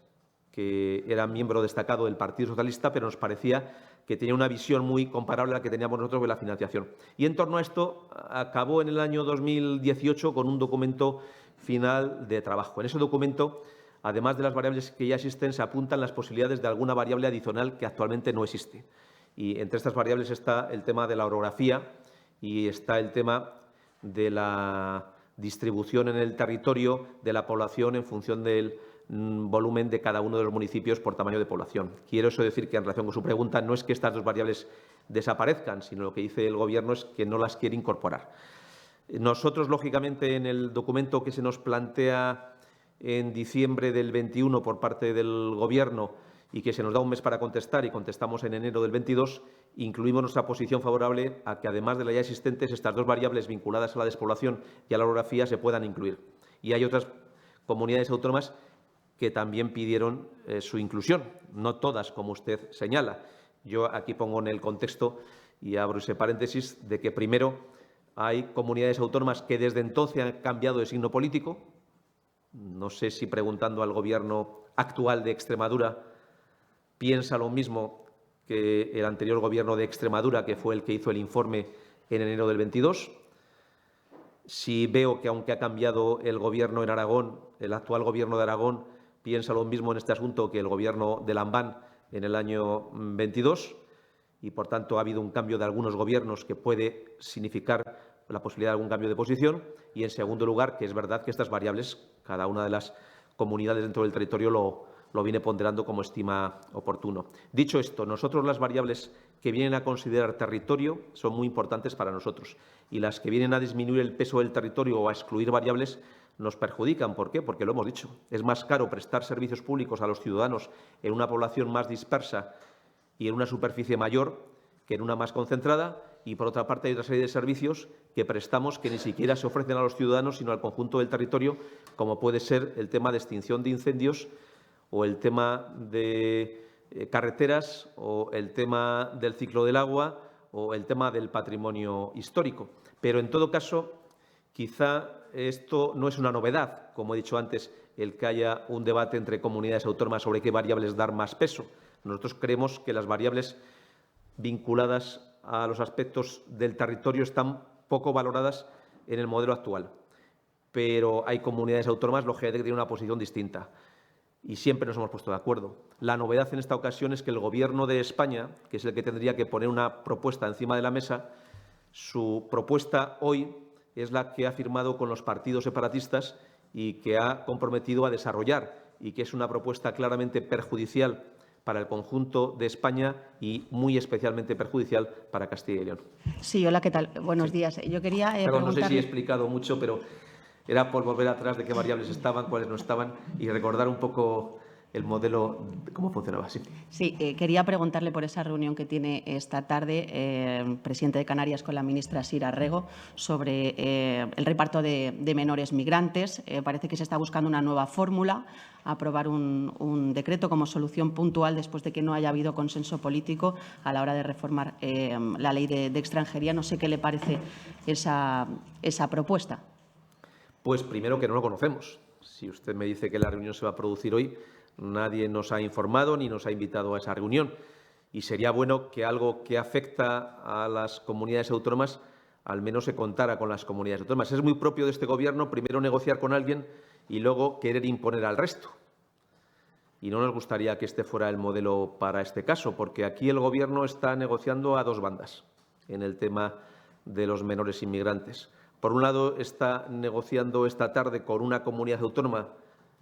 que era miembro destacado del Partido Socialista, pero nos parecía que tenía una visión muy comparable a la que teníamos nosotros de la financiación. Y en torno a esto acabó en el año 2018 con un documento final de trabajo. En ese documento, además de las variables que ya existen, se apuntan las posibilidades de alguna variable adicional que actualmente no existe. Y entre estas variables está el tema de la orografía y está el tema de la distribución en el territorio de la población en función del volumen de cada uno de los municipios por tamaño de población. Quiero eso decir que, en relación con su pregunta, no es que estas dos variables desaparezcan, sino lo que dice el Gobierno es que no las quiere incorporar. Nosotros, lógicamente, en el documento que se nos plantea en diciembre del 21 por parte del Gobierno y que se nos da un mes para contestar y contestamos en enero del 22, incluimos nuestra posición favorable a que, además de las ya existentes, estas dos variables vinculadas a la despoblación y a la orografía se puedan incluir. Y hay otras comunidades autónomas que también pidieron su inclusión, no todas, como usted señala. Yo aquí pongo en el contexto y abro ese paréntesis de que, primero, hay comunidades autónomas que desde entonces han cambiado de signo político. No sé si, preguntando al Gobierno actual de Extremadura, piensa lo mismo que el anterior Gobierno de Extremadura, que fue el que hizo el informe en enero del 22. Si veo que, aunque ha cambiado el Gobierno en Aragón, el actual Gobierno de Aragón piensa lo mismo en este asunto que el Gobierno de Lambán en el año 22. Y, por tanto, ha habido un cambio de algunos gobiernos que puede significar la posibilidad de algún cambio de posición. Y, en segundo lugar, que es verdad que estas variables, cada una de las comunidades dentro del territorio lo viene ponderando como estima oportuno. Dicho esto, nosotros las variables que vienen a considerar territorio son muy importantes para nosotros y las que vienen a disminuir el peso del territorio o a excluir variables nos perjudican. ¿Por qué? Porque lo hemos dicho. Es más caro prestar servicios públicos a los ciudadanos en una población más dispersa y en una superficie mayor que en una más concentrada, y, por otra parte, hay otra serie de servicios que prestamos que ni siquiera se ofrecen a los ciudadanos, sino al conjunto del territorio, como puede ser el tema de extinción de incendios o el tema de carreteras o el tema del ciclo del agua o el tema del patrimonio histórico. Pero, en todo caso, quizá esto no es una novedad, como he dicho antes, el que haya un debate entre comunidades autónomas sobre qué variables dar más peso. Nosotros creemos que las variables vinculadas a los aspectos del territorio están poco valoradas en el modelo actual. Pero hay comunidades autónomas, lógicamente, que tienen una posición distinta y siempre nos hemos puesto de acuerdo. La novedad en esta ocasión es que el Gobierno de España, que es el que tendría que poner una propuesta encima de la mesa, su propuesta hoy es la que ha firmado con los partidos separatistas y que ha comprometido a desarrollar, y que es una propuesta claramente perjudicial para el conjunto de España y muy especialmente perjudicial para Castilla y León. Sí, hola, ¿qué tal? Buenos días. Yo quería Perdón, no sé si he explicado mucho, pero era por volver atrás de qué variables estaban, cuáles no estaban y recordar un poco el modelo, cómo funcionaba así. Sí, quería preguntarle por esa reunión que tiene esta tarde el presidente de Canarias con la ministra Sira Rego sobre el reparto de menores migrantes. Parece que se está buscando una nueva fórmula, aprobar un decreto como solución puntual después de que no haya habido consenso político a la hora de reformar la ley de extranjería. No sé qué le parece esa propuesta. Pues primero que no lo conocemos. Si usted me dice que la reunión se va a producir hoy, nadie nos ha informado ni nos ha invitado a esa reunión. Y sería bueno que algo que afecta a las comunidades autónomas al menos se contara con las comunidades autónomas. Es muy propio de este Gobierno primero negociar con alguien y luego querer imponer al resto. Y no nos gustaría que este fuera el modelo para este caso, porque aquí el Gobierno está negociando a dos bandas en el tema de los menores inmigrantes. Por un lado, está negociando esta tarde con una comunidad autónoma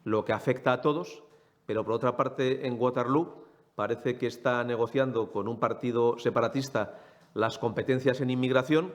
lo que afecta a todos, pero por otra parte, en Waterloo parece que está negociando con un partido separatista las competencias en inmigración,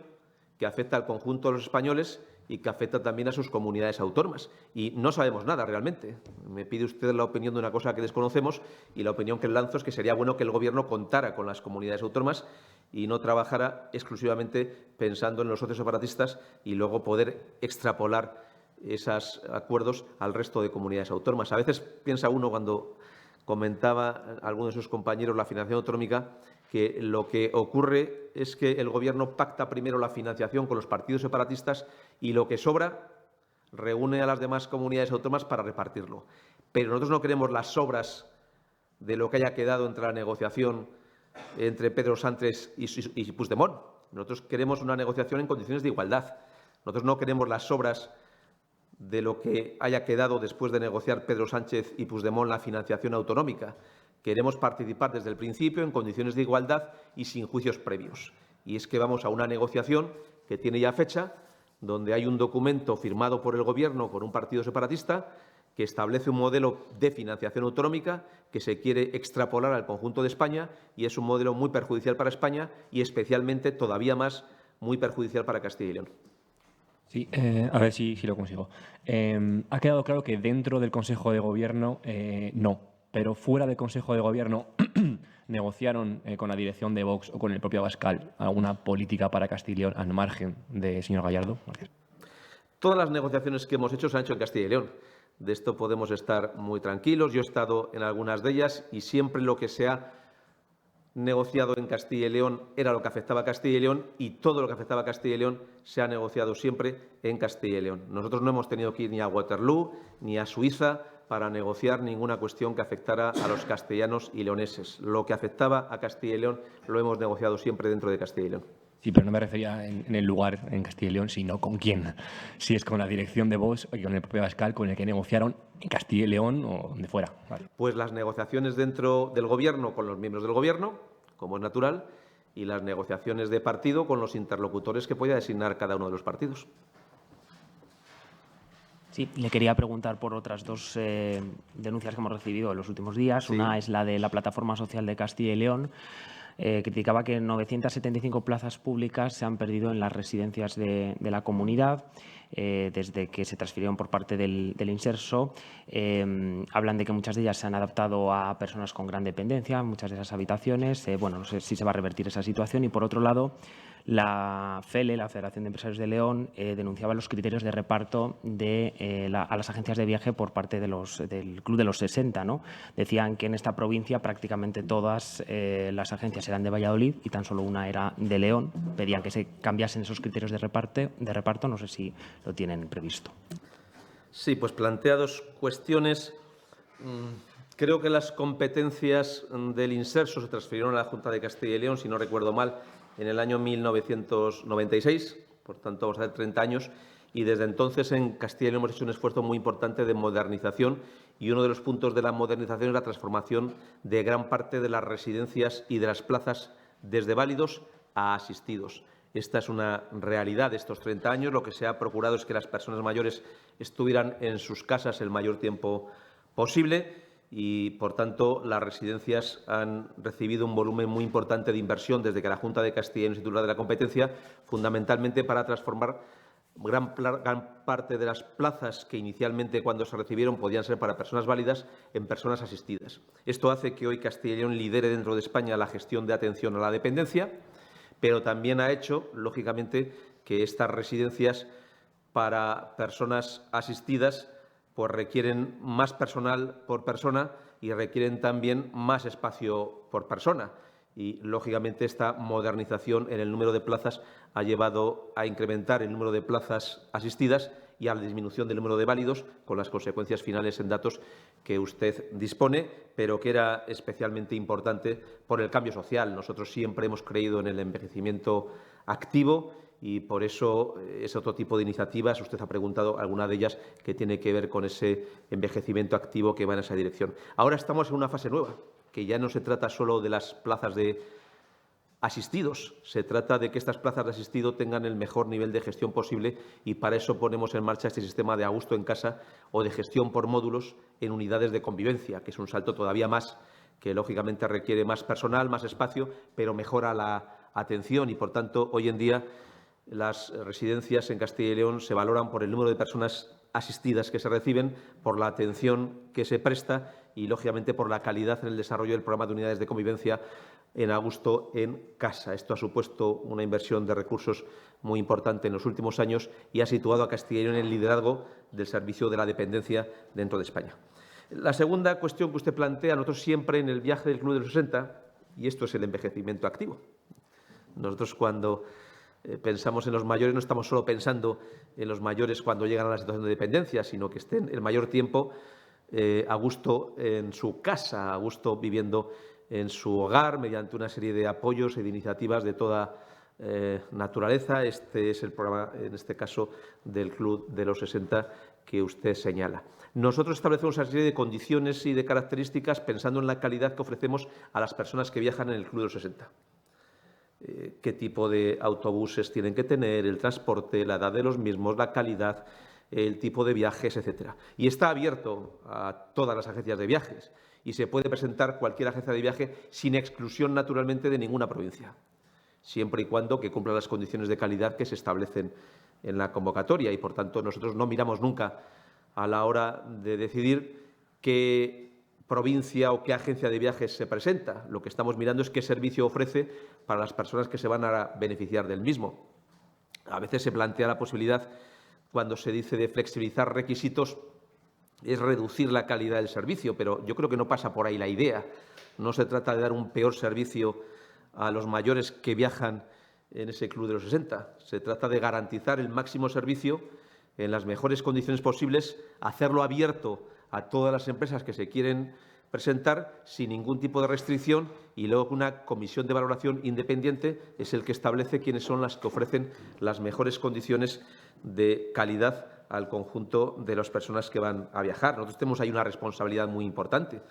que afecta al conjunto de los españoles y que afecta también a sus comunidades autónomas. Y no sabemos nada realmente. Me pide usted la opinión de una cosa que desconocemos y la opinión que lanzo es que sería bueno que el Gobierno contara con las comunidades autónomas y no trabajara exclusivamente pensando en los socios separatistas y luego poder extrapolar esos acuerdos al resto de comunidades autónomas. A veces piensa uno, cuando comentaba alguno de sus compañeros la financiación autonómica, que lo que ocurre es que el Gobierno pacta primero la financiación con los partidos separatistas y lo que sobra reúne a las demás comunidades autónomas para repartirlo. Pero nosotros no queremos las sobras de lo que haya quedado entre la negociación entre Pedro Sánchez y Puigdemont. Nosotros queremos una negociación en condiciones de igualdad. Nosotros no queremos las sobras de lo que haya quedado después de negociar Pedro Sánchez y Puigdemont la financiación autonómica. Queremos participar desde el principio en condiciones de igualdad y sin juicios previos. Y es que vamos a una negociación que tiene ya fecha, donde hay un documento firmado por el Gobierno por un partido separatista que establece un modelo de financiación autonómica que se quiere extrapolar al conjunto de España y es un modelo muy perjudicial para España y especialmente, todavía más, muy perjudicial para Castilla y León. Sí, a ver si lo consigo. Ha quedado claro que dentro del Consejo de Gobierno no, pero fuera del Consejo de Gobierno negociaron con la dirección de Vox o con el propio Abascal alguna política para Castilla y León al margen de señor Gallardo. Gracias. Todas las negociaciones que hemos hecho se han hecho en Castilla y León. De esto podemos estar muy tranquilos. Yo he estado en algunas de ellas y siempre lo que se ha negociado en Castilla y León era lo que afectaba a Castilla y León y todo lo que afectaba a Castilla y León se ha negociado siempre en Castilla y León. Nosotros no hemos tenido que ir ni a Waterloo ni a Suiza para negociar ninguna cuestión que afectara a los castellanos y leoneses. Lo que afectaba a Castilla y León lo hemos negociado siempre dentro de Castilla y León. Sí, pero no me refería en el lugar en Castilla y León, sino con quién. Si es con la dirección de Vox o con el propio Abascal, con el que negociaron en Castilla y León o donde fuera. Vale. Pues las negociaciones dentro del Gobierno con los miembros del Gobierno, como es natural, y las negociaciones de partido con los interlocutores que pueda designar cada uno de los partidos. Sí, le quería preguntar por otras dos denuncias que hemos recibido en los últimos días. Sí. Una es la de la Plataforma Social de Castilla y León. Criticaba que 975 plazas públicas se han perdido en las residencias de la comunidad desde que se transfirieron por parte del Inserso. Hablan de que muchas de ellas se han adaptado a personas con gran dependencia, muchas de esas habitaciones. Bueno, no sé si se va a revertir esa situación. Y, por otro lado, la FELE, la Federación de Empresarios de León, denunciaba los criterios de reparto a las agencias de viaje por parte del Club de los 60, ¿no? Decían que en esta provincia prácticamente todas las agencias eran de Valladolid y tan solo una era de León. Pedían que se cambiasen esos criterios de reparto. No sé si lo tienen previsto. Sí, pues plantea dos cuestiones. Creo que las competencias del Inserso se transfirieron a la Junta de Castilla y León, si no recuerdo mal, en el año 1996, por tanto vamos a hacer 30 años, y desde entonces en Castilla y León hemos hecho un esfuerzo muy importante de modernización y uno de los puntos de la modernización es la transformación de gran parte de las residencias y de las plazas desde válidos a asistidos. Esta es una realidad de estos 30 años. Lo que se ha procurado es que las personas mayores estuvieran en sus casas el mayor tiempo posible y, por tanto, las residencias han recibido un volumen muy importante de inversión desde que la Junta de Castilla y León es titular de la competencia, fundamentalmente para transformar gran parte de las plazas que inicialmente, cuando se recibieron, podían ser para personas válidas en personas asistidas. Esto hace que hoy Castilla y León lidere dentro de España la gestión de atención a la dependencia, pero también ha hecho, lógicamente, que estas residencias para personas asistidas pues requieren más personal por persona y requieren también más espacio por persona. Y, lógicamente, esta modernización en el número de plazas ha llevado a incrementar el número de plazas asistidas y a la disminución del número de válidos, con las consecuencias finales en datos que usted dispone, pero que era especialmente importante por el cambio social. Nosotros siempre hemos creído en el envejecimiento activo y por eso es otro tipo de iniciativas. Usted ha preguntado alguna de ellas que tiene que ver con ese envejecimiento activo que va en esa dirección. Ahora estamos en una fase nueva, que ya no se trata solo de las plazas de asistidos, se trata de que estas plazas de asistido tengan el mejor nivel de gestión posible y para eso ponemos en marcha este sistema de a gusto en casa o de gestión por módulos en unidades de convivencia, que es un salto todavía más, que lógicamente requiere más personal, más espacio, pero mejora la atención y, por tanto, hoy en día las residencias en Castilla y León se valoran por el número de personas asistidas que se reciben, por la atención que se presta y, lógicamente, por la calidad en el desarrollo del programa de unidades de convivencia en a gusto en casa. Esto ha supuesto una inversión de recursos muy importante en los últimos años y ha situado a Castilla y León en el liderazgo del servicio de la dependencia dentro de España. La segunda cuestión que usted plantea, nosotros siempre en el viaje del Club de los 60, y esto es el envejecimiento activo. Nosotros cuando pensamos en los mayores no estamos solo pensando en los mayores cuando llegan a la situación de dependencia, sino que estén el mayor tiempo a gusto en su casa, a gusto viviendo en su hogar, mediante una serie de apoyos y de iniciativas de toda naturaleza. Este es el programa, en este caso, del Club de los 60 que usted señala. Nosotros establecemos una serie de condiciones y de características pensando en la calidad que ofrecemos a las personas que viajan en el Club de los 60. Qué tipo de autobuses tienen que tener, el transporte, la edad de los mismos, la calidad, el tipo de viajes, etcétera. Y está abierto a todas las agencias de viajes y se puede presentar cualquier agencia de viaje sin exclusión, naturalmente, de ninguna provincia, siempre y cuando que cumpla las condiciones de calidad que se establecen en la convocatoria. Y, por tanto, nosotros no miramos nunca a la hora de decidir qué provincia o qué agencia de viajes se presenta. Lo que estamos mirando es qué servicio ofrece para las personas que se van a beneficiar del mismo. A veces se plantea la posibilidad, cuando se dice de flexibilizar requisitos, es reducir la calidad del servicio, pero yo creo que no pasa por ahí la idea. No se trata de dar un peor servicio a los mayores que viajan en ese Club de los 60. Se trata de garantizar el máximo servicio en las mejores condiciones posibles, hacerlo abierto a todas las empresas que se quieren presentar sin ningún tipo de restricción y luego una comisión de valoración independiente es el que establece quiénes son las que ofrecen las mejores condiciones de calidad al conjunto de las personas que van a viajar. Nosotros tenemos ahí una responsabilidad muy importante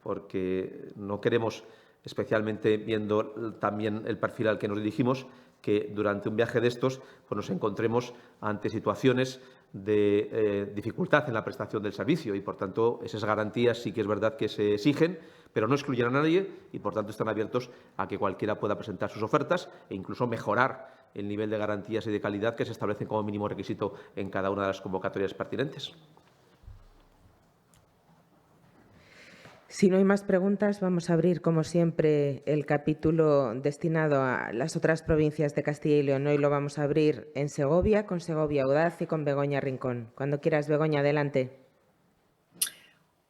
porque no queremos, especialmente viendo también el perfil al que nos dirigimos, que durante un viaje de estos pues nos encontremos ante situaciones de dificultad en la prestación del servicio y, por tanto, esas garantías sí que es verdad que se exigen, pero no excluyen a nadie y, por tanto, están abiertos a que cualquiera pueda presentar sus ofertas e incluso mejorar el nivel de garantías y de calidad que se establecen como mínimo requisito en cada una de las convocatorias pertinentes. Si no hay más preguntas, vamos a abrir, como siempre, el capítulo destinado a las otras provincias de Castilla y León. Hoy lo vamos a abrir en Segovia, con Segovia Audaz y con Begoña Rincón. Cuando quieras, Begoña, adelante.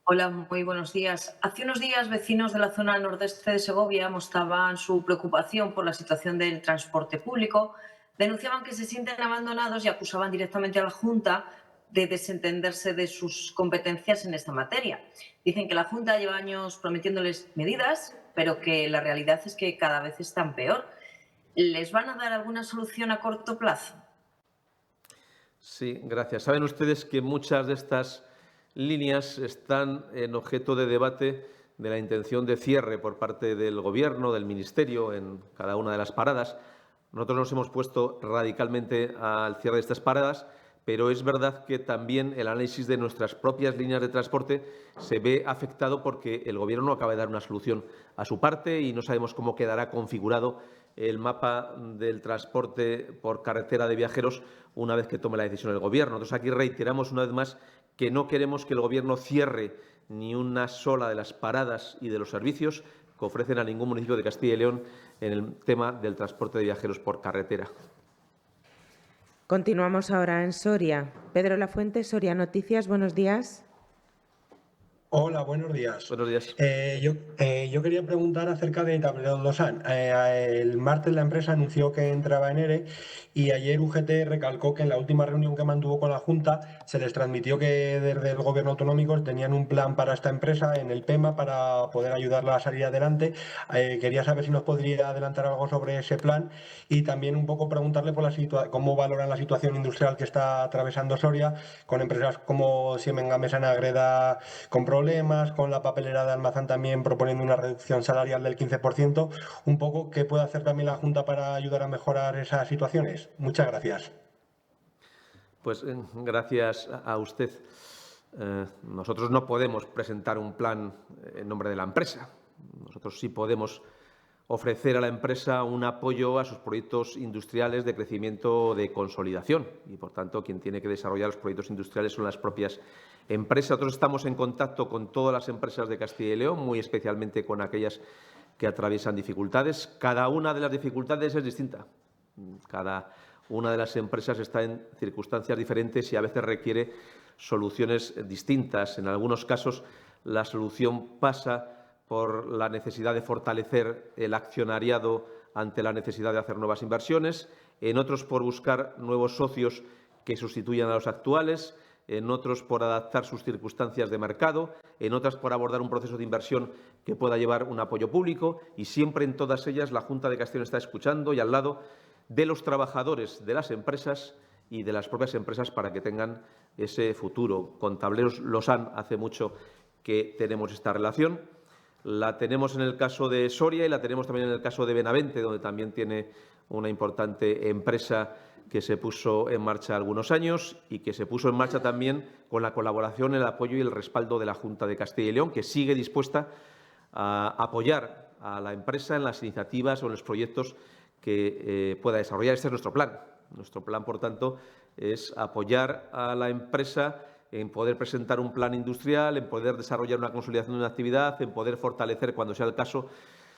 Hola, muy buenos días. Hace unos días, vecinos de la zona nordeste de Segovia mostraban su preocupación por la situación del transporte público, denunciaban que se sienten abandonados y acusaban directamente a la Junta de desentenderse de sus competencias en esta materia. Dicen que la Junta lleva años prometiéndoles medidas, pero que la realidad es que cada vez están peor. ¿Les van a dar alguna solución a corto plazo? Sí, gracias. Saben ustedes que muchas de estas líneas están en objeto de debate de la intención de cierre por parte del Gobierno, del Ministerio, en cada una de las paradas. Nosotros nos hemos puesto radicalmente al cierre de estas paradas, pero es verdad que también el análisis de nuestras propias líneas de transporte se ve afectado porque el Gobierno no acaba de dar una solución a su parte y no sabemos cómo quedará configurado el mapa del transporte por carretera de viajeros una vez que tome la decisión el Gobierno. Entonces, aquí reiteramos una vez más que no queremos que el Gobierno cierre ni una sola de las paradas y de los servicios que ofrecen a ningún municipio de Castilla y León en el tema del transporte de viajeros por carretera. Continuamos ahora en Soria. Pedro Lafuente, Soria Noticias, buenos días. Hola, buenos días. Buenos días. Yo quería preguntar acerca de Tablero Losan. El martes la empresa anunció que entraba en ERE y ayer UGT recalcó que en la última reunión que mantuvo con la Junta se les transmitió que desde el Gobierno autonómico tenían un plan para esta empresa en el PEMA para poder ayudarla a salir adelante. Quería saber si nos podría adelantar algo sobre ese plan y también un poco preguntarle por cómo valoran la situación industrial que está atravesando Soria con empresas como Siemens Gamesa en Agreda con problemas, con la papelera de Almazán también proponiendo una reducción salarial del 15%. Un poco, ¿qué puede hacer también la Junta para ayudar a mejorar esas situaciones? Muchas gracias. Pues gracias a usted. Nosotros no podemos presentar un plan en nombre de la empresa. Nosotros sí podemos ofrecer a la empresa un apoyo a sus proyectos industriales de crecimiento, de consolidación. Y, por tanto, quien tiene que desarrollar los proyectos industriales son las propias empresas. Nosotros estamos en contacto con todas las empresas de Castilla y León, muy especialmente con aquellas que atraviesan dificultades. Cada una de las dificultades es distinta. Cada una de las empresas está en circunstancias diferentes y a veces requiere soluciones distintas. En algunos casos, la solución pasa por la necesidad de fortalecer el accionariado ante la necesidad de hacer nuevas inversiones, en otros por buscar nuevos socios que sustituyan a los actuales, en otros por adaptar sus circunstancias de mercado, en otras por abordar un proceso de inversión que pueda llevar un apoyo público y siempre en todas ellas la Junta de Castilla y León está escuchando y al lado de los trabajadores de las empresas y de las propias empresas para que tengan ese futuro. Con Tableros Losan hace mucho que tenemos esta relación. La tenemos en el caso de Soria y la tenemos también en el caso de Benavente, donde también tiene una importante empresa que se puso en marcha algunos años y que se puso en marcha también con la colaboración, el apoyo y el respaldo de la Junta de Castilla y León, que sigue dispuesta a apoyar a la empresa en las iniciativas o en los proyectos que pueda desarrollar. Este es nuestro plan. Nuestro plan, por tanto, es apoyar a la empresa en poder presentar un plan industrial, en poder desarrollar una consolidación de una actividad, en poder fortalecer, cuando sea el caso,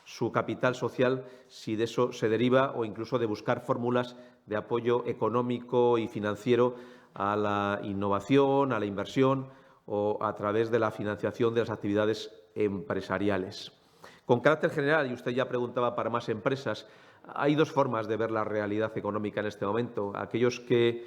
su capital social, si de eso se deriva, o incluso de buscar fórmulas de apoyo económico y financiero a la innovación, a la inversión o a través de la financiación de las actividades empresariales. Con carácter general, y usted ya preguntaba para más empresas, hay dos formas de ver la realidad económica en este momento. Aquellos que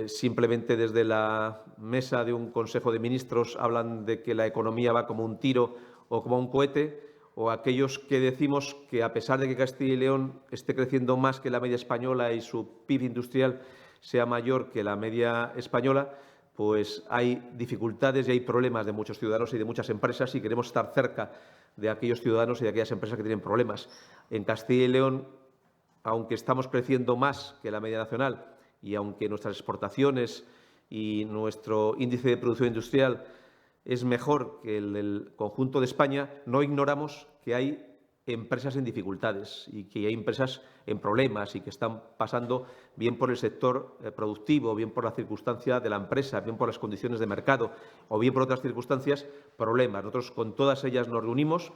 simplemente desde la mesa de un Consejo de Ministros hablan de que la economía va como un tiro o como un cohete, o aquellos que decimos que, a pesar de que Castilla y León esté creciendo más que la media española y su PIB industrial sea mayor que la media española, pues hay dificultades y hay problemas de muchos ciudadanos y de muchas empresas y queremos estar cerca de aquellos ciudadanos y de aquellas empresas que tienen problemas. En Castilla y León, aunque estamos creciendo más que la media nacional y aunque nuestras exportaciones y nuestro índice de producción industrial es mejor que el del conjunto de España, no ignoramos que hay empresas en dificultades y que hay empresas en problemas y que están pasando bien por el sector productivo, bien por la circunstancia de la empresa, bien por las condiciones de mercado o bien por otras circunstancias, problemas. Nosotros con todas ellas nos reunimos,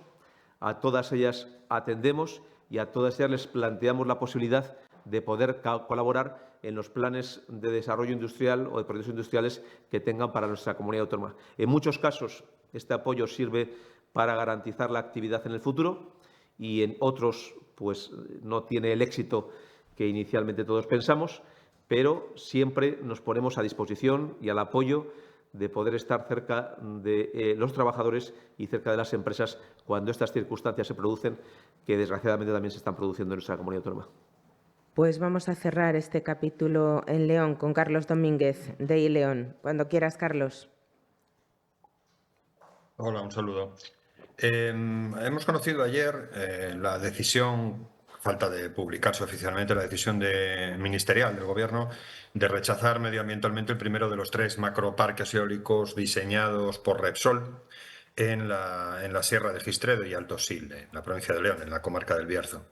a todas ellas atendemos y a todas ellas les planteamos la posibilidad de poder colaborar en los planes de desarrollo industrial o de proyectos industriales que tengan para nuestra comunidad autónoma. En muchos casos, este apoyo sirve para garantizar la actividad en el futuro y en otros, pues, no tiene el éxito que inicialmente todos pensamos, pero siempre nos ponemos a disposición y al apoyo de poder estar cerca de los trabajadores y cerca de las empresas cuando estas circunstancias se producen, que desgraciadamente también se están produciendo en nuestra comunidad autónoma. Pues vamos a cerrar este capítulo en León con Carlos Domínguez, de iLeón. Cuando quieras, Carlos. Hola, un saludo. Hemos conocido ayer la decisión, falta de publicarse oficialmente, la decisión ministerial del Gobierno de rechazar medioambientalmente el primero de los 3 macroparques eólicos diseñados por Repsol en la Sierra de Gistredo y Alto Sil, en la provincia de León, en la comarca del Bierzo.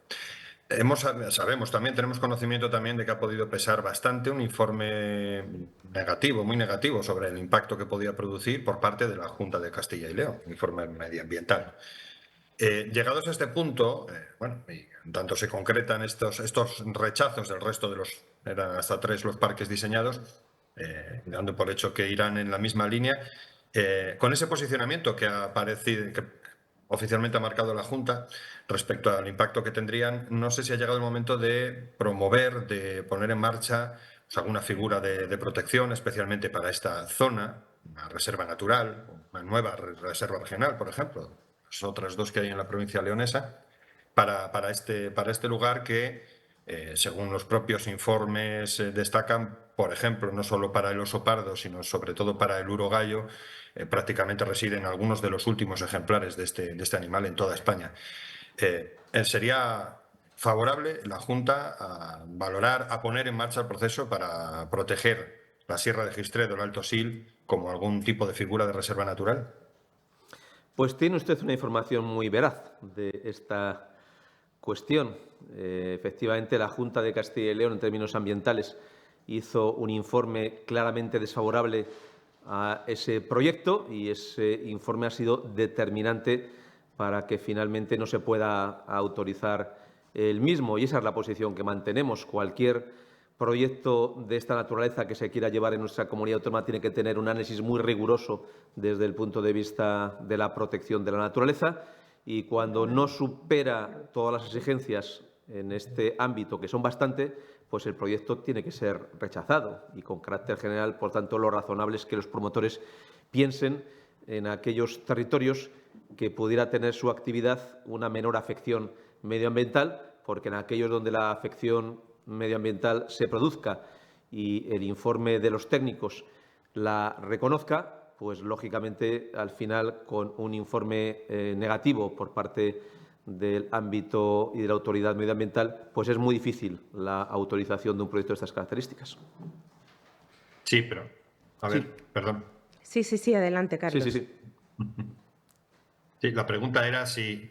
Sabemos también, tenemos conocimiento también de que ha podido pesar bastante un informe negativo, muy negativo, sobre el impacto que podía producir por parte de la Junta de Castilla y León, un informe medioambiental. Llegados a este punto, y tanto se concretan estos rechazos del resto de eran hasta 3 los parques diseñados, dando por hecho que irán en la misma línea. Con ese posicionamiento que ha aparecido, que oficialmente ha marcado la Junta respecto al impacto que tendrían, no sé si ha llegado el momento de promover, de poner en marcha alguna figura de protección, especialmente para esta zona, una reserva natural, una nueva reserva regional, por ejemplo, las otras dos que hay en la provincia leonesa, para este lugar que, según los propios informes, destacan, por ejemplo, no solo para el oso pardo, sino sobre todo para el urogallo, prácticamente residen algunos de los últimos ejemplares de este animal en toda España. ¿Sería favorable la Junta a valorar, a poner en marcha el proceso para proteger la Sierra de Gistredo, el Alto Sil, como algún tipo de figura de reserva natural? Pues tiene usted una información muy veraz de esta cuestión. Efectivamente, la Junta de Castilla y León, en términos ambientales, hizo un informe claramente desfavorable a ese proyecto y ese informe ha sido determinante para que finalmente no se pueda autorizar el mismo. Y esa es la posición que mantenemos. Cualquier proyecto de esta naturaleza que se quiera llevar en nuestra comunidad autónoma tiene que tener un análisis muy riguroso desde el punto de vista de la protección de la naturaleza y cuando no supera todas las exigencias en este ámbito, que son bastante, pues el proyecto tiene que ser rechazado y con carácter general, por tanto, lo razonable es que los promotores piensen en aquellos territorios que pudiera tener su actividad una menor afección medioambiental, porque en aquellos donde la afección medioambiental se produzca y el informe de los técnicos la reconozca, pues lógicamente al final con un informe negativo por parte del ámbito y de la autoridad medioambiental, pues es muy difícil la autorización de un proyecto de estas características. Sí, pero a ver, perdón. Sí, adelante, Carlos. Sí. Sí, la pregunta era si,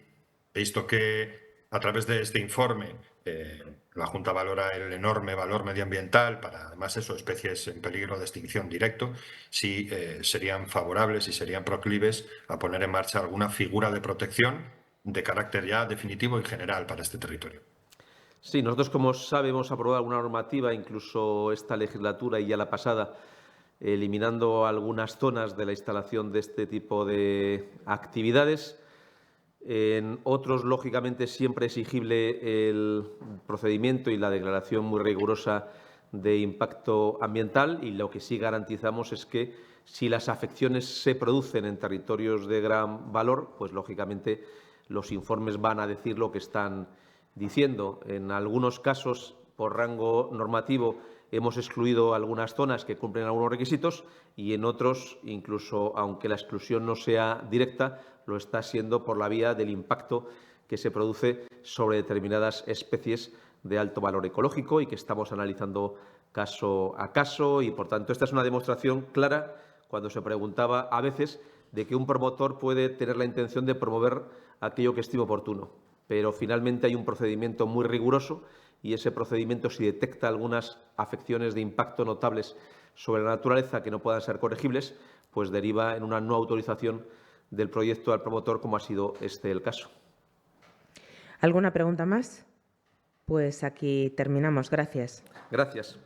visto que a través de este informe la Junta valora el enorme valor medioambiental para, además, especies en peligro de extinción directo, si serían favorables y serían proclives a poner en marcha alguna figura de protección de carácter ya definitivo y general para este territorio. Sí, nosotros, como sabe, hemos aprobado alguna normativa, incluso esta legislatura y ya la pasada, eliminando algunas zonas de la instalación de este tipo de actividades. En otros, lógicamente, siempre exigible el procedimiento y la declaración muy rigurosa de impacto ambiental y lo que sí garantizamos es que si las afecciones se producen en territorios de gran valor, pues lógicamente los informes van a decir lo que están diciendo. En algunos casos, por rango normativo, hemos excluido algunas zonas que cumplen algunos requisitos y en otros, incluso aunque la exclusión no sea directa, lo está siendo por la vía del impacto que se produce sobre determinadas especies de alto valor ecológico y que estamos analizando caso a caso. Y, por tanto, esta es una demostración clara cuando se preguntaba a veces de que un promotor puede tener la intención de promover aquello que estime oportuno. Pero finalmente hay un procedimiento muy riguroso y ese procedimiento, si detecta algunas afecciones de impacto notables sobre la naturaleza que no puedan ser corregibles, pues deriva en una no autorización del proyecto al promotor, como ha sido el caso. ¿Alguna pregunta más? Pues aquí terminamos. Gracias. Gracias.